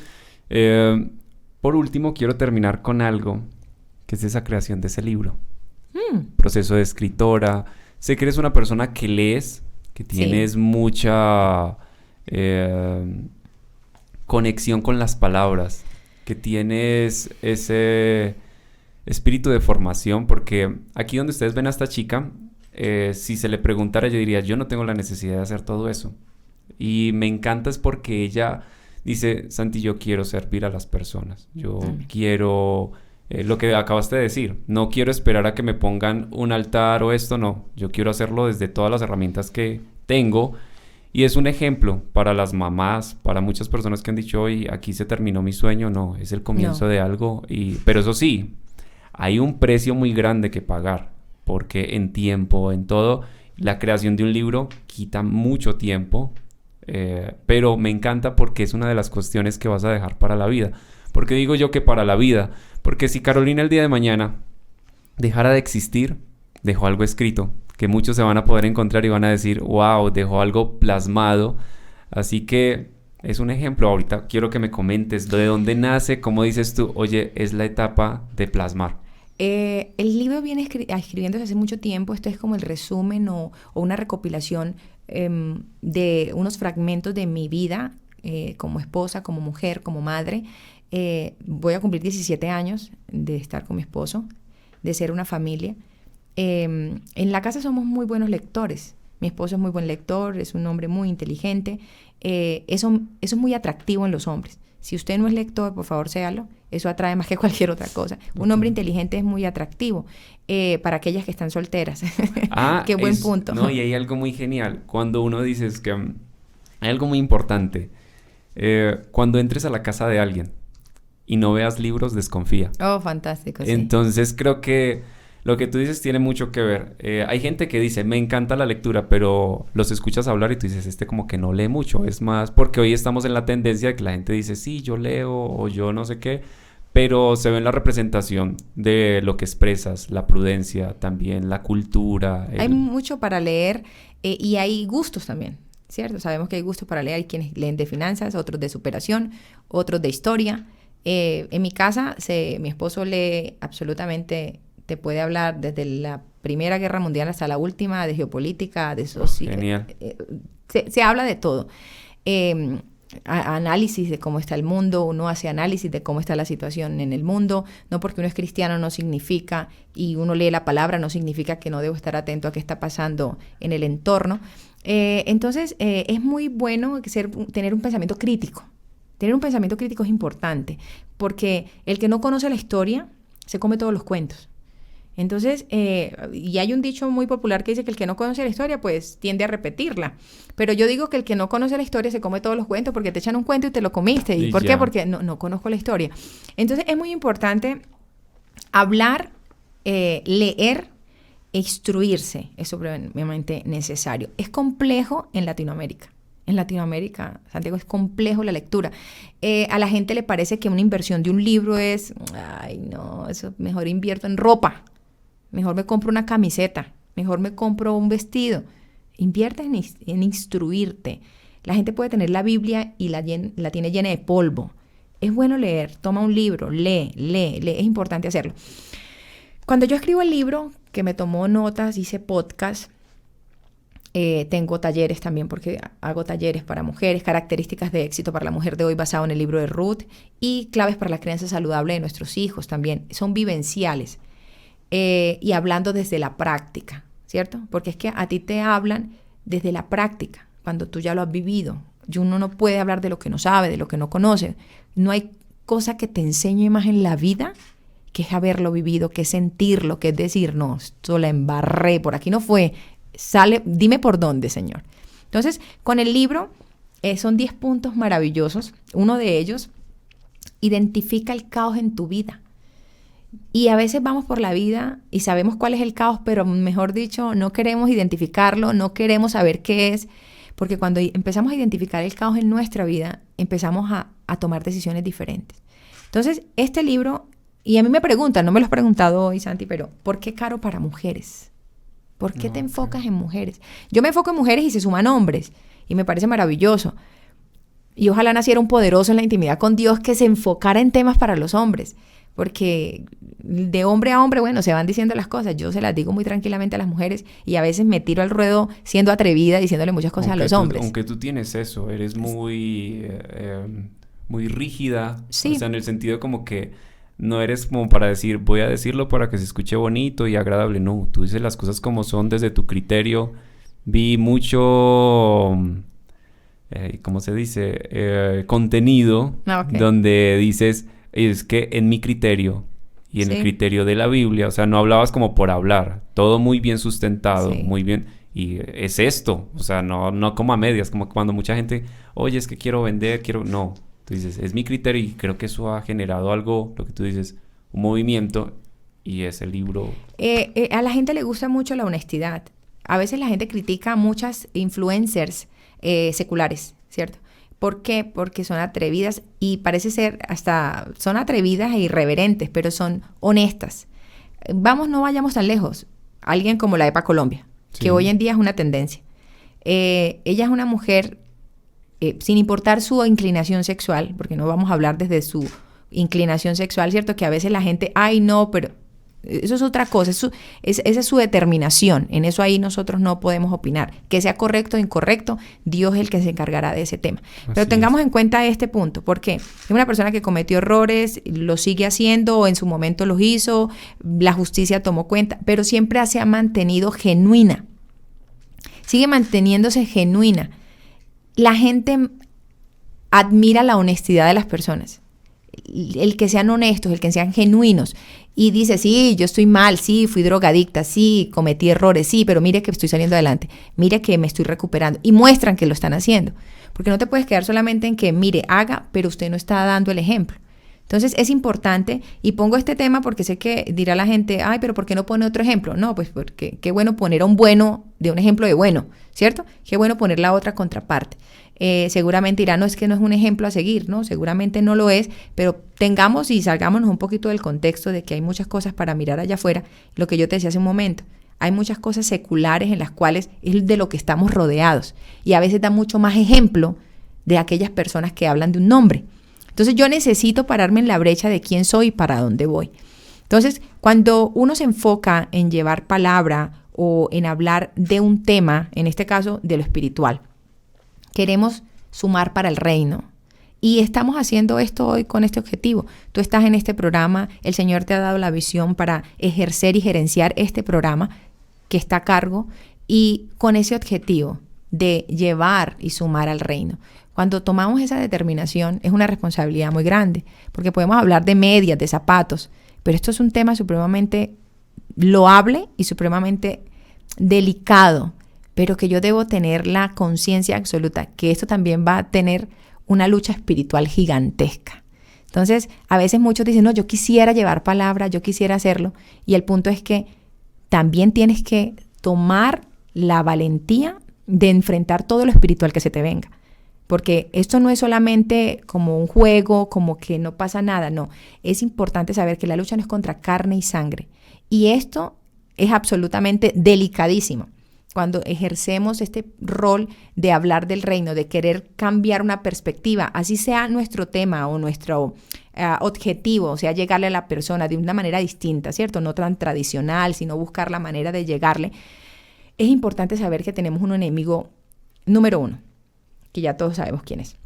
B: Por último, quiero terminar con algo, que es esa creación de ese libro. Proceso de escritora. Sé que eres una persona que lees, que tienes mucha conexión con las palabras, que tienes ese espíritu de formación, porque aquí donde ustedes ven a esta chica, si se le preguntara, yo diría, yo no tengo la necesidad de hacer todo eso. Y me encanta es porque ella dice, Santi, yo quiero servir a las personas. Yo quiero, lo que acabaste de decir, no quiero esperar a que me pongan un altar o esto, no. Yo quiero hacerlo desde todas las herramientas que tengo. Y es un ejemplo para las mamás, para muchas personas que han dicho, hoy aquí se terminó mi sueño. No, es el comienzo de algo. Pero eso sí, hay un precio muy grande que pagar, porque en tiempo, en todo, la creación de un libro quita mucho tiempo, pero me encanta porque es una de las cuestiones que vas a dejar para la vida. ¿Por qué digo yo que para la vida? Porque si Carolina el día de mañana dejara de existir, dejó algo escrito, que muchos se van a poder encontrar y van a decir, wow, dejó algo plasmado. Así que es un ejemplo. Ahorita quiero que me comentes de dónde nace, cómo dices tú, oye, es la etapa de plasmar.
A: El libro viene escribiéndose hace mucho tiempo. Esto es como el resumen o una recopilación de unos fragmentos de mi vida como esposa, como mujer, como madre. Voy a cumplir 17 años de estar con mi esposo, de ser una familia. En la casa somos muy buenos lectores. Mi esposo es muy buen lector, es un hombre muy inteligente. Eso es muy atractivo en los hombres. Si usted no es lector, por favor, séalo. Eso atrae más que cualquier otra cosa. Un hombre inteligente es muy atractivo para aquellas que están solteras. Qué buen punto.
B: No, y hay algo muy genial. Cuando uno dice que hay algo muy importante. Cuando entres a la casa de alguien y no veas libros, desconfía.
A: Oh, fantástico, sí.
B: Entonces creo que lo que tú dices tiene mucho que ver. Hay gente que dice, me encanta la lectura, pero los escuchas hablar y tú dices, como que no lee mucho. Es más, porque hoy estamos en la tendencia de que la gente dice, sí, yo leo o yo no sé qué, pero se ve en la representación de lo que expresas, la prudencia, también la cultura.
A: Hay mucho para leer y hay gustos también, ¿cierto? Sabemos que hay gustos para leer. Hay quienes leen de finanzas, otros de superación, otros de historia. En mi casa, mi esposo lee absolutamente... Te puede hablar desde la Primera Guerra Mundial hasta la última, de geopolítica, de sociedad.
B: Genial.
A: Se habla de todo. Análisis de cómo está el mundo, uno hace análisis de cómo está la situación en el mundo. No porque uno es cristiano no significa, y uno lee la palabra, no significa que no debo estar atento a qué está pasando en el entorno. Entonces, es muy bueno tener un pensamiento crítico. Tener un pensamiento crítico es importante, porque el que no conoce la historia se come todos los cuentos. Entonces, y hay un dicho muy popular que dice que el que no conoce la historia, pues tiende a repetirla. Pero yo digo que el que no conoce la historia se come todos los cuentos porque te echan un cuento y te lo comiste. ¿Y por qué? Porque no conozco la historia. Entonces, es muy importante hablar, leer e instruirse. Es supremamente necesario. Es complejo en Latinoamérica. En Latinoamérica, Santiago, es complejo la lectura. A la gente le parece que una inversión de un libro es, ay, no, eso mejor invierto en ropa. Mejor me compro una camiseta, mejor me compro un vestido. Invierte en instruirte. La gente puede tener la Biblia y la tiene llena de polvo. Es bueno leer, toma un libro, lee. Es importante hacerlo. Cuando yo escribo el libro, que me tomó notas, hice podcast, tengo talleres también, porque hago talleres para mujeres, características de éxito para la mujer de hoy basado en el libro de Ruth y claves para la crianza saludable de nuestros hijos también. Son vivenciales. Y hablando desde la práctica, ¿cierto? Porque es que a ti te hablan desde la práctica, cuando tú ya lo has vivido. Uno no puede hablar de lo que no sabe, de lo que no conoce. No hay cosa que te enseñe más en la vida que es haberlo vivido, que es sentirlo, que es decir, no, esto la embarré, por aquí no fue, dime por dónde, Señor. Entonces, con el libro son 10 puntos maravillosos. Uno de ellos, identifica el caos en tu vida. Y a veces vamos por la vida y sabemos cuál es el caos, pero mejor dicho, no queremos identificarlo, no queremos saber qué es, porque cuando empezamos a identificar el caos en nuestra vida, empezamos a tomar decisiones diferentes. Entonces, este libro Y a mí me preguntan, no me lo has preguntado hoy, Santi, pero ¿por qué caro para mujeres? ¿Por qué te enfocas en mujeres? Yo me enfoco en mujeres y se suman hombres. Y me parece maravilloso. Y ojalá naciera un poderoso en la intimidad con Dios que se enfocara en temas para los hombres. Porque de hombre a hombre, bueno, se van diciendo las cosas. Yo se las digo muy tranquilamente a las mujeres y a veces me tiro al ruedo siendo atrevida, diciéndole muchas cosas a los hombres.
B: Aunque tú tienes eso, eres muy, muy rígida.
A: Sí.
B: O sea, en el sentido como que no eres como para decir, voy a decirlo para que se escuche bonito y agradable. No, tú dices las cosas como son desde tu criterio. Vi mucho... ¿cómo se dice? Contenido donde dices, es que en mi criterio y en el criterio de la Biblia, o sea, no hablabas como por hablar, todo muy bien sustentado, muy bien, y es esto, o sea, no como a medias, como cuando mucha gente, oye, es que quiero vender, no, tú dices, es mi criterio y creo que eso ha generado algo, lo que tú dices, un movimiento y ese libro...
A: a la gente le gusta mucho la honestidad. A veces la gente critica a muchas influencers seculares, ¿cierto? ¿Por qué? Porque son atrevidas y parece ser hasta, son atrevidas e irreverentes, pero son honestas. No vayamos tan lejos. Alguien como la EPA Colombia, que hoy en día es una tendencia. Ella es una mujer, sin importar su inclinación sexual, porque no vamos a hablar desde su inclinación sexual, ¿cierto? Que a veces la gente, ay no, pero... Eso es otra cosa, esa es su determinación. En eso ahí nosotros no podemos opinar. Que sea correcto o incorrecto, Dios es el que se encargará de ese tema. Pero tengamos en cuenta este punto, porque es una persona que cometió errores, lo sigue haciendo o en su momento los hizo, la justicia tomó cuenta, pero siempre se ha mantenido genuina. Sigue manteniéndose genuina. La gente admira la honestidad de las personas. El que sean honestos, el que sean genuinos y dice, sí, yo estoy mal, sí, fui drogadicta, sí, cometí errores, sí, pero mire que estoy saliendo adelante, mire que me estoy recuperando y muestran que lo están haciendo, porque no te puedes quedar solamente en que, mire, haga, pero usted no está dando el ejemplo. Entonces es importante, y pongo este tema porque sé que dirá la gente, ay, pero ¿por qué no pone otro ejemplo? No, pues porque qué bueno poner a un bueno de un ejemplo de bueno, ¿cierto? Qué bueno poner la otra contraparte. Seguramente dirá, no, es que no es un ejemplo a seguir, ¿no? Seguramente no lo es, pero tengamos y salgámonos un poquito del contexto de que hay muchas cosas para mirar allá afuera, lo que yo te decía hace un momento. Hay muchas cosas seculares en las cuales es de lo que estamos rodeados y a veces da mucho más ejemplo de aquellas personas que hablan de un nombre. Entonces yo necesito pararme en la brecha de quién soy y para dónde voy. Entonces, cuando uno se enfoca en llevar palabra o en hablar de un tema, en este caso de lo espiritual, queremos sumar para el reino. Y estamos haciendo esto hoy con este objetivo. Tú estás en este programa, el Señor te ha dado la visión para ejercer y gerenciar este programa que está a cargo y con ese objetivo de llevar y sumar al reino. Cuando tomamos esa determinación es una responsabilidad muy grande, porque podemos hablar de medias, de zapatos, pero esto es un tema supremamente loable y supremamente delicado, pero que yo debo tener la conciencia absoluta que esto también va a tener una lucha espiritual gigantesca. Entonces, a veces muchos dicen, no, yo quisiera llevar palabra, yo quisiera hacerlo, y el punto es que también tienes que tomar la valentía de enfrentar todo lo espiritual que se te venga. Porque esto no es solamente como un juego, como que no pasa nada, no. Es importante saber que la lucha no es contra carne y sangre. Y esto es absolutamente delicadísimo. Cuando ejercemos este rol de hablar del reino, de querer cambiar una perspectiva, así sea nuestro tema o nuestro objetivo, o sea, llegarle a la persona de una manera distinta, ¿cierto? No tan tradicional, sino buscar la manera de llegarle. Es importante saber que tenemos un enemigo número uno, que ya todos sabemos quién es.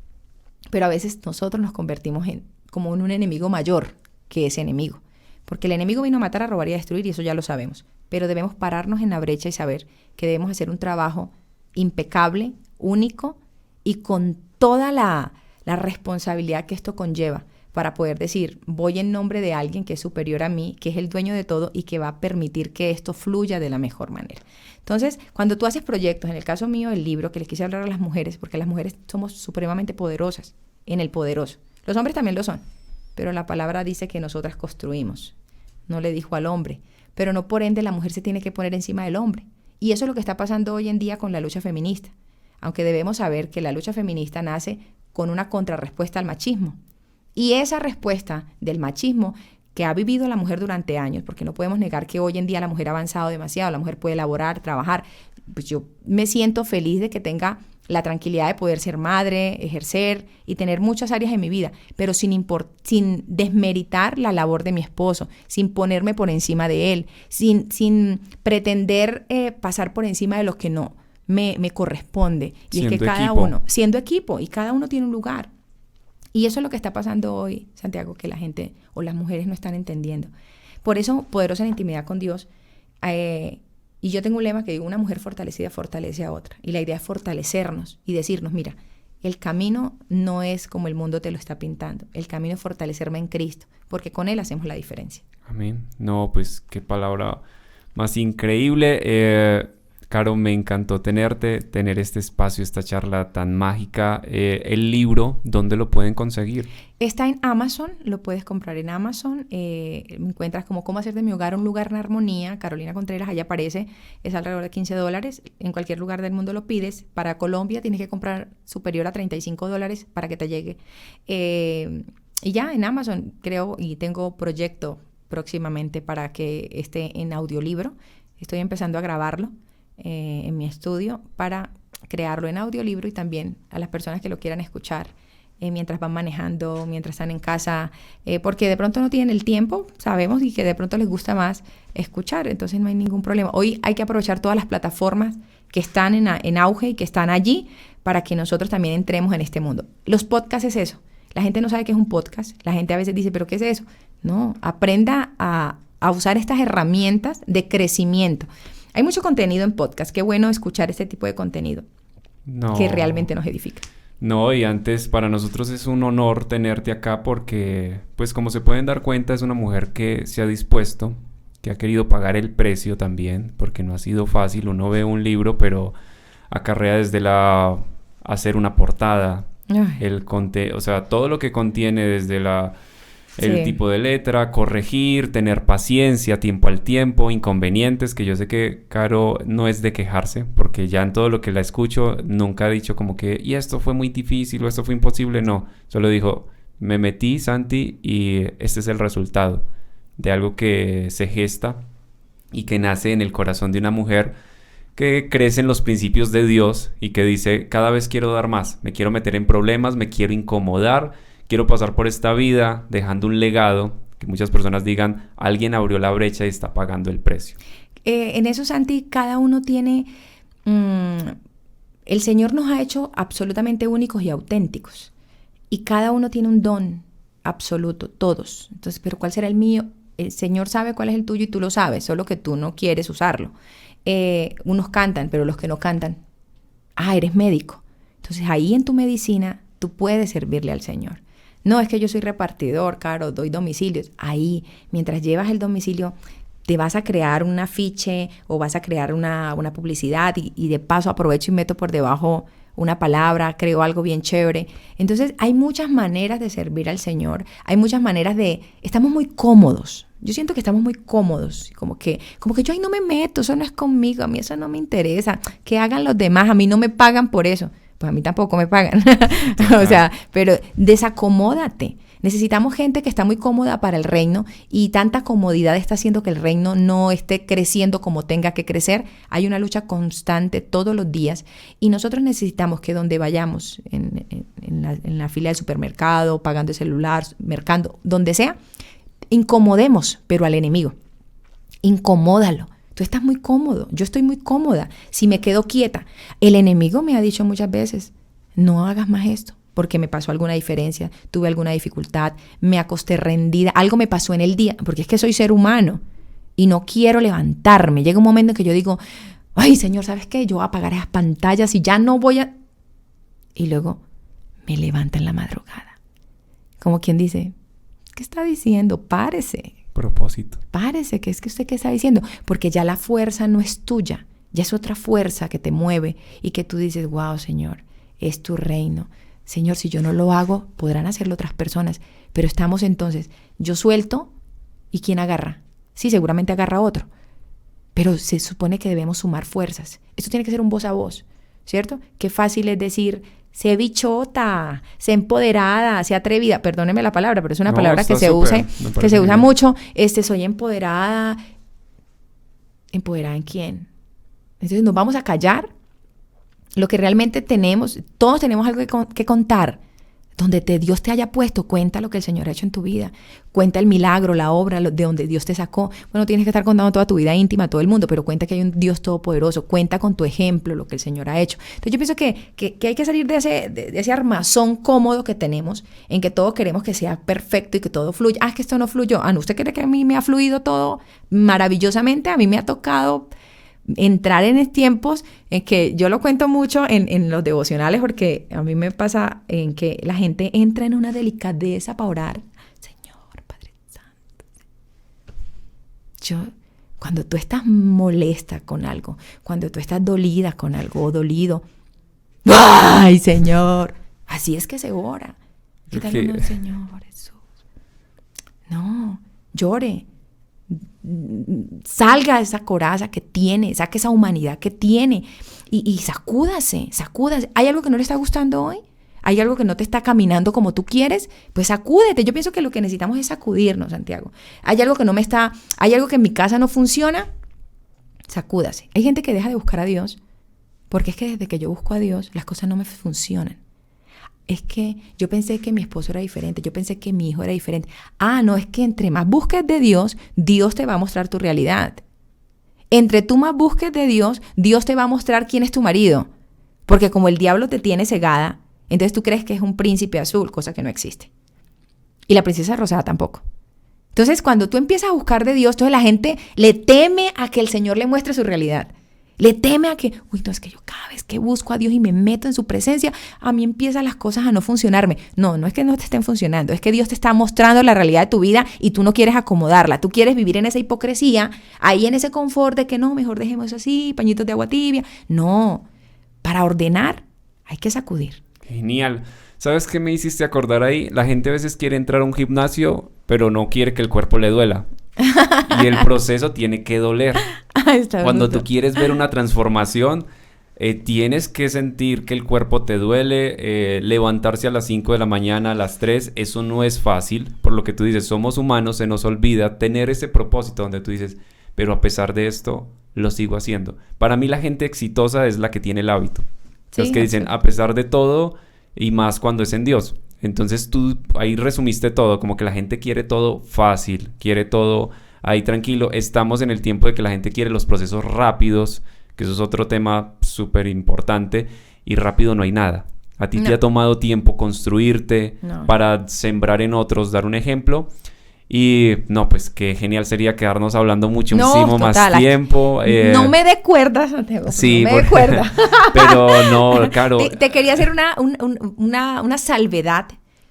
A: Pero a veces nosotros nos convertimos como en un enemigo mayor que ese enemigo. Porque el enemigo vino a matar, a robar y a destruir, y eso ya lo sabemos. Pero debemos pararnos en la brecha y saber que debemos hacer un trabajo impecable, único y con toda la responsabilidad que esto conlleva para poder decir, voy en nombre de alguien que es superior a mí, que es el dueño de todo y que va a permitir que esto fluya de la mejor manera. Entonces, cuando tú haces proyectos, en el caso mío, el libro, que les quise hablar a las mujeres, porque las mujeres somos supremamente poderosas en el poderoso. Los hombres también lo son, pero la palabra dice que nosotras construimos. No le dijo al hombre, pero no por ende la mujer se tiene que poner encima del hombre. Y eso es lo que está pasando hoy en día con la lucha feminista. Aunque debemos saber que la lucha feminista nace con una contrarrespuesta al machismo. Y esa respuesta del machismo que ha vivido la mujer durante años, porque no podemos negar que hoy en día la mujer ha avanzado demasiado, la mujer puede laborar, trabajar. Pues yo me siento feliz de que tenga la tranquilidad de poder ser madre, ejercer y tener muchas áreas en mi vida, pero sin desmeritar la labor de mi esposo, sin ponerme por encima de él, sin pretender pasar por encima de lo que no me corresponde. Y siendo es que cada equipo. Uno, siendo equipo, y cada uno tiene un lugar. Y eso es lo que está pasando hoy, Santiago, que la gente o las mujeres no están entendiendo. Por eso, poderosa en intimidad con Dios, y yo tengo un lema que digo, una mujer fortalecida fortalece a otra. Y la idea es fortalecernos y decirnos, mira, el camino no es como el mundo te lo está pintando. El camino es fortalecerme en Cristo, porque con Él hacemos la diferencia.
B: Amén. No, pues qué palabra más increíble. Caro, me encantó tener este espacio, esta charla tan mágica. El libro, ¿dónde lo pueden conseguir?
A: Está en Amazon, lo puedes comprar en Amazon. Me encuentras como Cómo hacer de mi hogar un lugar en armonía. Carolina Contreras, ahí aparece. Es alrededor de $15. En cualquier lugar del mundo lo pides. Para Colombia tienes que comprar superior a $35 para que te llegue. Y ya en Amazon creo, y tengo proyecto próximamente para que esté en audiolibro. Estoy empezando a grabarlo en mi estudio para crearlo en audiolibro, y también a las personas que lo quieran escuchar mientras van manejando, mientras están en casa, porque de pronto no tienen el tiempo, sabemos, y que de pronto les gusta más escuchar, entonces no hay ningún problema. Hoy hay que aprovechar todas las plataformas que están en auge y que están allí para que nosotros también entremos en este mundo. Los podcasts es eso. La gente no sabe qué es un podcast. La gente a veces dice, ¿pero qué es eso? No, aprenda a usar estas herramientas de crecimiento. Hay mucho contenido en podcast. Qué bueno escuchar este tipo de contenido que realmente nos edifica.
B: No, y antes para nosotros es un honor tenerte acá porque, pues como se pueden dar cuenta, es una mujer que se ha dispuesto, que ha querido pagar el precio también, porque no ha sido fácil. Uno ve un libro, pero acarrea desde hacer una portada, o sea, todo lo que contiene desde el tipo de letra, corregir, tener paciencia, tiempo al tiempo, inconvenientes, que yo sé que Caro no es de quejarse, porque ya en todo lo que la escucho nunca ha dicho como que, y esto fue muy difícil o esto fue imposible, no. Solo dijo, me metí, Santi, y este es el resultado de algo que se gesta y que nace en el corazón de una mujer que crece en los principios de Dios y que dice, cada vez quiero dar más, me quiero meter en problemas, me quiero incomodar, quiero pasar por esta vida dejando un legado, que muchas personas digan, alguien abrió la brecha y está pagando el precio.
A: En eso, Santi, cada uno tiene... el Señor nos ha hecho absolutamente únicos y auténticos. Y cada uno tiene un don absoluto, todos. Entonces, ¿pero cuál será el mío? El Señor sabe cuál es el tuyo y tú lo sabes, solo que tú no quieres usarlo. Unos cantan, pero los que no cantan, eres médico. Entonces, ahí en tu medicina, tú puedes servirle al Señor. No, es que yo soy repartidor, Caro, doy domicilios. Ahí, mientras llevas el domicilio, te vas a crear un afiche o vas a crear una publicidad y de paso aprovecho y meto por debajo una palabra, creo algo bien chévere. Entonces, hay muchas maneras de servir al Señor. Hay muchas maneras estamos muy cómodos. Yo siento que estamos muy cómodos. Como que yo ahí no me meto, eso no es conmigo, a mí eso no me interesa. Que hagan los demás, a mí no me pagan por eso. Pues a mí tampoco me pagan. O sea, pero desacomódate. Necesitamos gente que está muy cómoda para el reino y tanta comodidad está haciendo que el reino no esté creciendo como tenga que crecer. Hay una lucha constante todos los días y nosotros necesitamos que donde vayamos, en la fila del supermercado, pagando el celular, mercando, donde sea, incomodemos, pero al enemigo. Incomódalo. Tú estás muy cómodo, yo estoy muy cómoda. Si me quedo quieta, el enemigo me ha dicho muchas veces, no hagas más esto, porque me pasó alguna diferencia, tuve alguna dificultad, me acosté rendida, algo me pasó en el día, porque es que soy ser humano y no quiero levantarme. Llega un momento en que yo digo, ay, Señor, ¿sabes qué? Yo voy a apagar esas pantallas y ya no voy a... Y luego me levanta en la madrugada. Como quien dice, ¿qué está diciendo? Párese.
B: Propósito.
A: Párese, ¿qué es que usted qué está diciendo? Porque ya la fuerza no es tuya, ya es otra fuerza que te mueve y que tú dices, wow, Señor, es tu reino. Señor, si yo no lo hago, podrán hacerlo otras personas. Pero estamos entonces, yo suelto y ¿quién agarra? Sí, seguramente agarra otro. Pero se supone que debemos sumar fuerzas. Esto tiene que ser un voz a voz, ¿cierto? Qué fácil es decir, sé bichota, sé empoderada, sé atrevida. Perdóneme la palabra, pero es una
B: No,
A: palabra que
B: está
A: se
B: súper,
A: usa,
B: me
A: que
B: parece
A: se usa
B: genial.
A: mucho. Soy empoderada. ¿Empoderada en quién? Entonces nos vamos a callar lo que realmente tenemos. Todos tenemos algo que contar. Donde Dios te haya puesto, cuenta lo que el Señor ha hecho en tu vida. Cuenta el milagro, la obra, de donde Dios te sacó. Bueno, tienes que estar contando toda tu vida íntima a todo el mundo, pero cuenta que hay un Dios todopoderoso. Cuenta con tu ejemplo lo que el Señor ha hecho. Entonces yo pienso que hay que salir de ese armazón cómodo que tenemos, en que todo queremos que sea perfecto y que todo fluya. Es que esto no fluyó. No, ¿usted cree que a mí me ha fluido todo maravillosamente? A mí me ha tocado entrar en tiempos en que yo lo cuento mucho en los devocionales, porque a mí me pasa en que la gente entra en una delicadeza para orar. Señor, Padre Santo. Cuando tú estás molesta con algo, cuando tú estás dolida con algo o dolido, ¡ay, Señor! Así es que se ora. Quítale uno, Señor Jesús. No, llore. Salga esa coraza que tiene, saque esa humanidad que tiene y sacúdase. ¿Hay algo que no le está gustando hoy? ¿Hay algo que no te está caminando como tú quieres? Pues sacúdete. Yo pienso que lo que necesitamos es sacudirnos, Santiago. ¿Hay algo que en mi casa no funciona? Sacúdase. Hay gente que deja de buscar a Dios porque es que desde que yo busco a Dios las cosas no me funcionan. Es que yo pensé que mi esposo era diferente, yo pensé que mi hijo era diferente. No, es que entre más busques de Dios, Dios te va a mostrar tu realidad. Entre tú más busques de Dios, Dios te va a mostrar quién es tu marido. Porque como el diablo te tiene cegada, entonces tú crees que es un príncipe azul, cosa que no existe. Y la princesa rosada tampoco. Entonces cuando tú empiezas a buscar de Dios, entonces la gente le teme a que el Señor le muestre su realidad. Le teme a que, no, es que yo cada vez que busco a Dios y me meto en su presencia, a mí empiezan las cosas a no funcionarme. No es que no te estén funcionando, es que Dios te está mostrando la realidad de tu vida y tú no quieres acomodarla. Tú quieres vivir en esa hipocresía, ahí en ese confort de que no, mejor dejemos eso así, pañitos de agua tibia. No, para ordenar hay que sacudir.
B: Genial. ¿Sabes qué me hiciste acordar ahí? La gente a veces quiere entrar a un gimnasio, pero no quiere que el cuerpo le duela. Y el proceso tiene que doler. Cuando tú quieres ver una transformación, tienes que sentir que el cuerpo te duele, levantarse a las 5 de la mañana, a las 3, eso no es fácil. Por lo que tú dices, somos humanos, se nos olvida tener ese propósito donde tú dices, pero a pesar de esto, lo sigo haciendo. Para mí la gente exitosa es la que tiene el hábito. Sí, los que dicen, a pesar de todo, y más cuando es en Dios. Entonces tú ahí resumiste todo, como que la gente quiere todo fácil, quiere todo ahí tranquilo. Estamos en el tiempo de que la gente quiere los procesos rápidos, que eso es otro tema súper importante, y rápido no hay nada. A ti te ha tomado tiempo construirte para sembrar en otros, dar un ejemplo. Y no, pues qué genial sería quedarnos hablando muchísimo más tiempo.
A: No me dé cuerda, Santiago.
B: Sí,
A: no me dé cuerda.
B: Pero no, claro.
A: Te quería hacer una salvedad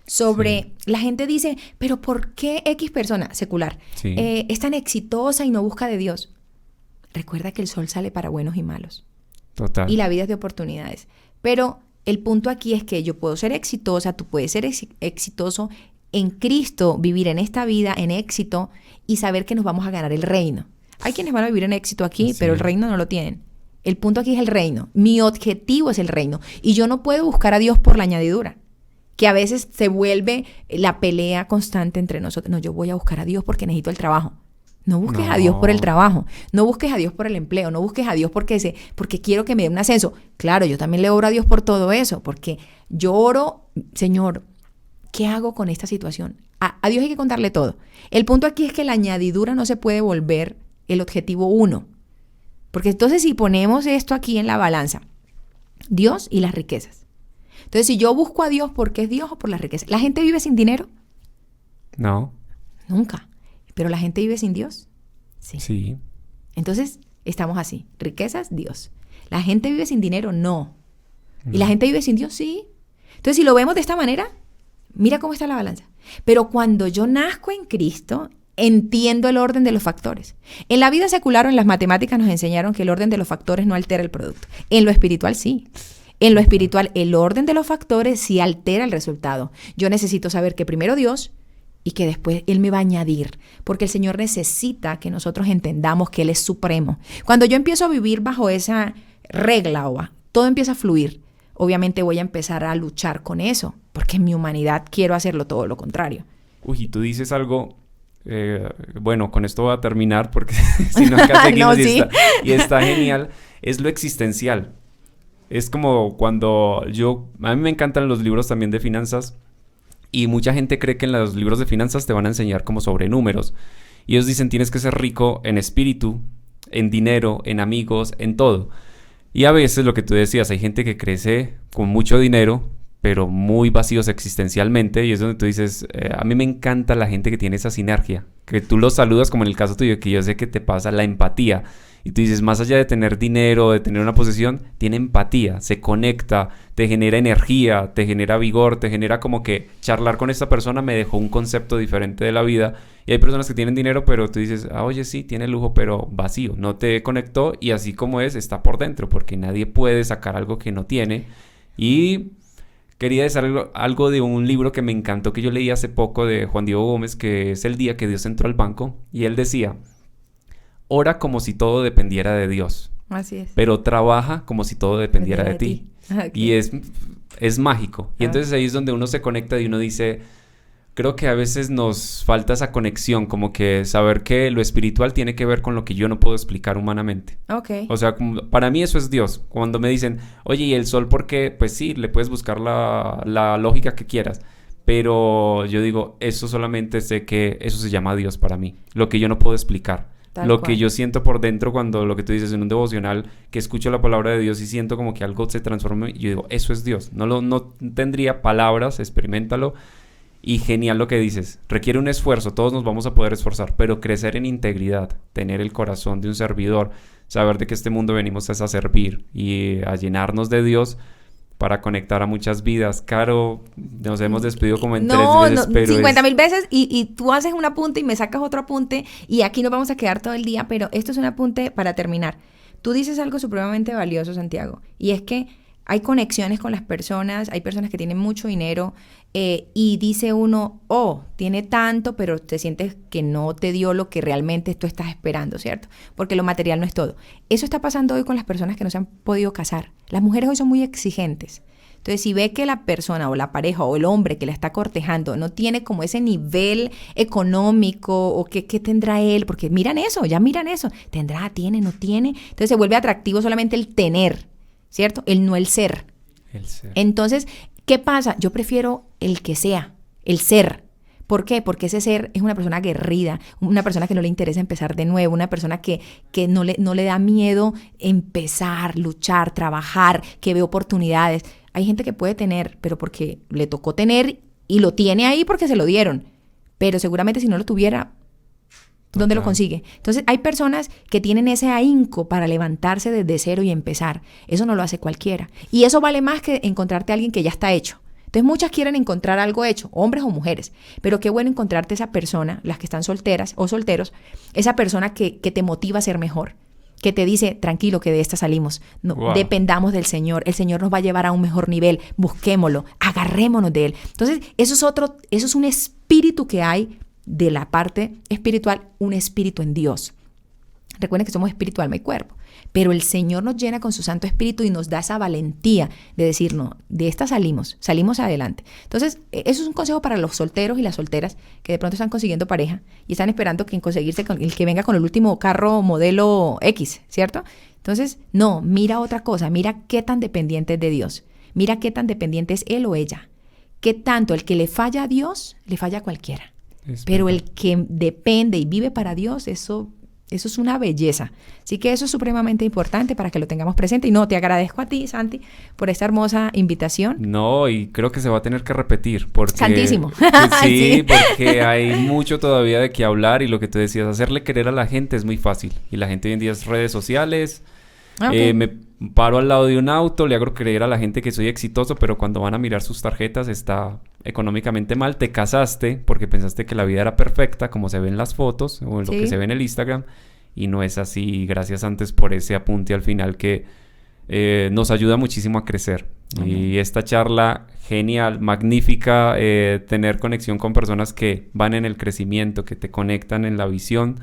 A: sobre, la gente dice, pero ¿por qué X persona secular es tan exitosa y no busca de Dios? Recuerda que el sol sale para buenos y malos.
B: Total.
A: Y la vida es de oportunidades. Pero el punto aquí es que yo puedo ser exitosa, tú puedes ser exitoso en Cristo, vivir en esta vida en éxito y saber que nos vamos a ganar el reino. Hay quienes van a vivir en éxito aquí, pero el reino no lo tienen. El punto aquí es el reino. Mi objetivo es el reino. Y yo no puedo buscar a Dios por la añadidura, que a veces se vuelve la pelea constante entre nosotros. No, yo voy a buscar a Dios porque necesito el trabajo. No busques a Dios por el trabajo, no busques a Dios por el empleo, no busques a Dios porque quiero que me dé un ascenso. Claro, yo también le oro a Dios por todo eso, porque yo oro, Señor, ¿qué hago con esta situación? A Dios hay que contarle todo. El punto aquí es que la añadidura no se puede volver el objetivo uno. Porque entonces si ponemos esto aquí en la balanza, Dios y las riquezas. Entonces si yo busco a Dios, ¿por qué es Dios o por las riquezas? ¿La gente vive sin dinero?
B: No.
A: Nunca. ¿Pero la gente vive sin Dios?
B: Sí.
A: Entonces estamos así. Riquezas, Dios. ¿La gente vive sin dinero? No. ¿Y la gente vive sin Dios? Sí. Entonces si lo vemos de esta manera, mira cómo está la balanza. Pero cuando yo nazco en Cristo, entiendo el orden de los factores. En la vida secular o en las matemáticas nos enseñaron que el orden de los factores no altera el producto. En lo espiritual sí. En lo espiritual el orden de los factores sí altera el resultado. Yo necesito saber que primero Dios y que después Él me va a añadir. Porque el Señor necesita que nosotros entendamos que Él es supremo. Cuando yo empiezo a vivir bajo esa regla, todo empieza a fluir. obviamente voy a empezar a luchar con eso, porque en mi humanidad quiero hacerlo todo lo contrario.
B: Uy, y tú dices algo... bueno, con esto voy a terminar porque si no acá seguimos
A: No, sí.
B: y está genial. Es lo existencial. Es como cuando a mí me encantan los libros también de finanzas y mucha gente cree que en los libros de finanzas te van a enseñar como sobre números. Y ellos dicen tienes que ser rico en espíritu, en dinero, en amigos, en todo. Y a veces lo que tú decías, hay gente que crece con mucho dinero, pero muy vacíos existencialmente, y es donde tú dices, a mí me encanta la gente que tiene esa sinergia, que tú los saludas como en el caso tuyo, que yo sé que te pasa la empatía, y tú dices, más allá de tener dinero, de tener una posesión, tiene empatía, se conecta, te genera energía, te genera vigor, te genera como que charlar con esta persona me dejó un concepto diferente de la vida, y hay personas que tienen dinero, pero tú dices, oye, sí, tiene lujo, pero vacío, no te conectó, y así como es, está por dentro, porque nadie puede sacar algo que no tiene, y... Quería decir algo de un libro que me encantó, que yo leí hace poco de Juan Diego Gómez, que es El día que Dios entró al banco. Y él decía, ora como si todo dependiera de Dios.
A: Así es.
B: Pero trabaja como si todo dependiera de ti.
A: Okay.
B: Y es mágico. Y entonces ahí es donde uno se conecta y uno dice... Creo que a veces nos falta esa conexión, como que saber que lo espiritual tiene que ver con lo que yo no puedo explicar humanamente.
A: Ok.
B: O sea, para mí eso es Dios. Cuando me dicen, oye, ¿y el sol por qué? Pues sí, le puedes buscar la lógica que quieras. Pero yo digo, eso solamente sé que eso se llama Dios para mí. Lo que yo no puedo explicar. Lo que yo siento por dentro cuando lo que tú dices en un devocional, que escucho la palabra de Dios y siento como que algo se transforma. Y yo digo, eso es Dios. No tendría palabras, experiméntalo. Y genial lo que dices, requiere un esfuerzo, todos nos vamos a poder esforzar, pero crecer en integridad, tener el corazón de un servidor, saber de que este mundo venimos es a servir y a llenarnos de Dios para conectar a muchas vidas. Caro, nos hemos despedido como en 3 veces, pero
A: 50,000 veces y tú haces un apunte y me sacas otro apunte y aquí nos vamos a quedar todo el día, pero esto es un apunte para terminar. Tú dices algo supremamente valioso, Santiago, y es que hay conexiones con las personas, hay personas que tienen mucho dinero y dice uno, tiene tanto, pero te sientes que no te dio lo que realmente tú estás esperando, ¿cierto? Porque lo material no es todo. Eso está pasando hoy con las personas que no se han podido casar. Las mujeres hoy son muy exigentes. Entonces, si ve que la persona o la pareja o el hombre que la está cortejando no tiene como ese nivel económico o qué tendrá él, porque miran eso, tendrá, tiene, no tiene. Entonces se vuelve atractivo solamente el tener, ¿cierto? El no el ser.
B: El ser.
A: Entonces, ¿qué pasa? Yo prefiero el que sea, el ser. ¿Por qué? Porque ese ser es una persona aguerrida, una persona que no le interesa empezar de nuevo, una persona que no le da miedo empezar, luchar, trabajar, que ve oportunidades. Hay gente que puede tener, pero porque le tocó tener y lo tiene ahí porque se lo dieron. Pero seguramente si no lo tuviera, ¿dónde lo consigue? Entonces, hay personas que tienen ese ahínco para levantarse desde cero y empezar. Eso no lo hace cualquiera. Y eso vale más que encontrarte a alguien que ya está hecho. Entonces, muchas quieren encontrar algo hecho, hombres o mujeres. Pero qué bueno encontrarte esa persona, las que están solteras o solteros, esa persona que te motiva a ser mejor, que te dice, tranquilo, que de esta salimos. No, wow. Dependamos del Señor. El Señor nos va a llevar a un mejor nivel. Busquémoslo, agarrémonos de Él. Entonces, eso es un espíritu que hay de la parte espiritual, un espíritu en Dios. Recuerden que somos espíritu, alma y cuerpo. Pero el Señor nos llena con su Santo Espíritu y nos da esa valentía de decir, no, de esta salimos adelante. Entonces, eso es un consejo para los solteros y las solteras que de pronto están consiguiendo pareja y están esperando que conseguirse con el que venga con el último carro modelo X, ¿cierto? Entonces, no, mira otra cosa, mira qué tan dependiente es de Dios. Mira qué tan dependiente es él o ella. Qué tanto el que le falla a Dios, le falla a cualquiera. Pero el que depende y vive para Dios, eso es una belleza. Así que eso es supremamente importante para que lo tengamos presente. Y no, te agradezco a ti, Santi, por esta hermosa invitación.
B: No, y creo que se va a tener que repetir. Porque,
A: Santísimo.
B: Sí, porque hay mucho todavía de qué hablar. Y lo que tú decías, hacerle querer a la gente es muy fácil. Y la gente hoy en día es redes sociales. Okay. Me paro al lado de un auto, le hago creer a la gente que soy exitoso, pero cuando van a mirar sus tarjetas está económicamente mal. Te casaste porque pensaste que la vida era perfecta, como se ve en las fotos o en lo que se ve en el Instagram, y no es así. Gracias antes por ese apunte al final que nos ayuda muchísimo a crecer. Y esta charla genial, magnífica, tener conexión con personas que van en el crecimiento, que te conectan en la visión.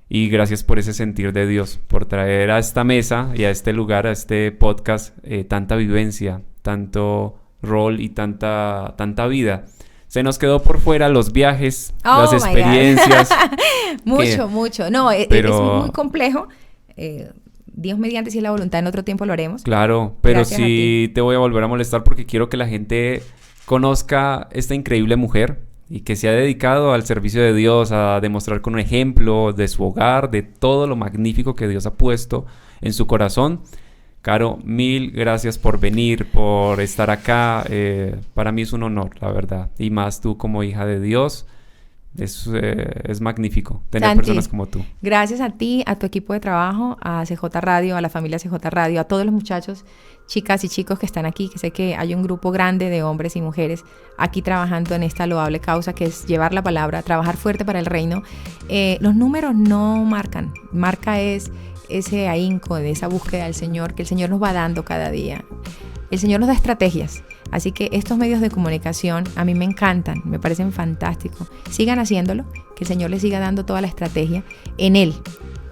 B: Y gracias por ese sentir de Dios, por traer a esta mesa y a este lugar, a este podcast, tanta vivencia, tanto rol y tanta vida. Se nos quedó por fuera los viajes, las experiencias.
A: Mucho. No, pero... es muy complejo. Dios mediante, si es la voluntad, en otro tiempo lo haremos.
B: Claro, pero sí te voy a volver a molestar porque quiero que la gente conozca esta increíble mujer y que se ha dedicado al servicio de Dios, a demostrar con un ejemplo de su hogar, de todo lo magnífico que Dios ha puesto en su corazón. Caro, mil gracias por venir, por estar acá. Para mí es un honor, la verdad. Y más tú como hija de Dios. Es magnífico tener
A: Santi,
B: personas como tú.
A: Gracias a ti, a tu equipo de trabajo, a CJ Radio, a la familia CJ Radio, a todos los muchachos, chicas y chicos que están aquí, que sé que hay un grupo grande de hombres y mujeres aquí trabajando en esta loable causa que es llevar la palabra, trabajar fuerte para el reino. Los números no marcan, marca es ese ahínco de esa búsqueda del Señor, que el Señor nos va dando cada día. El Señor nos da estrategias. Así que estos medios de comunicación a mí me encantan, me parecen fantásticos. Sigan haciéndolo, que el Señor les siga dando toda la estrategia en Él,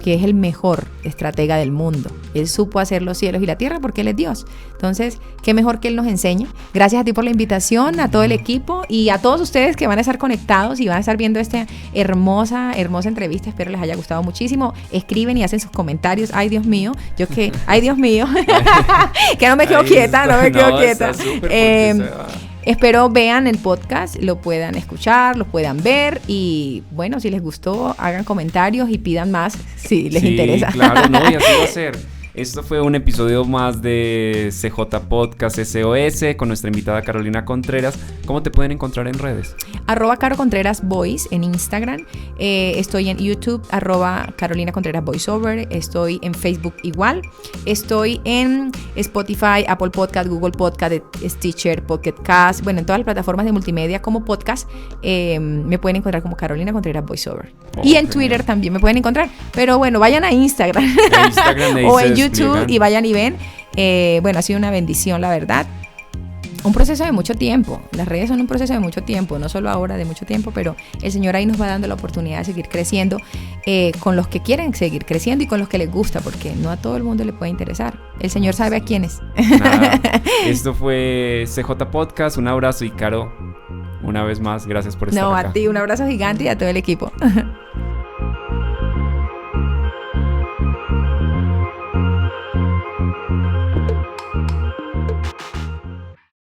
A: que es el mejor estratega del mundo. Él supo hacer los cielos y la tierra porque Él es Dios. Entonces, qué mejor que Él nos enseñe. Gracias a ti por la invitación, a todo el equipo y a todos ustedes que van a estar conectados y van a estar viendo esta hermosa entrevista. Espero les haya gustado muchísimo. Escriben y hacen sus comentarios. Ay, Dios mío, ay, Dios mío, que no me quedo quieta. Espero vean el podcast, lo puedan escuchar, lo puedan ver y bueno, si les gustó, hagan comentarios y pidan más si les interesa.
B: Claro, no, y así va a ser. Esto fue un episodio más de CJ Podcast SOS con nuestra invitada Carolina Contreras. ¿Cómo te pueden encontrar en redes?
A: @CaroContrerasVoice en Instagram. Estoy en YouTube, @Carolina Contreras Voiceover. Estoy en Facebook igual. Estoy en Spotify, Apple Podcast, Google Podcast, Stitcher, Pocket Cast. Bueno, en todas las plataformas de multimedia como podcast me pueden encontrar como Carolina Contreras Voiceover. Y en Twitter también me pueden encontrar. Pero bueno, vayan a Instagram. O en YouTube y vayan y ven. Bueno, ha sido una bendición, la verdad. Un proceso de mucho tiempo. Las redes son un proceso de mucho tiempo, no solo ahora, de mucho tiempo, pero el Señor ahí nos va dando la oportunidad de seguir creciendo con los que quieren seguir creciendo y con los que les gusta, porque no a todo el mundo le puede interesar. El Señor sabe a quiénes.
B: Esto fue CJ Podcast. Un abrazo y Caro, una vez más, gracias por estar acá.
A: No, a ti, un abrazo gigante y a todo el equipo.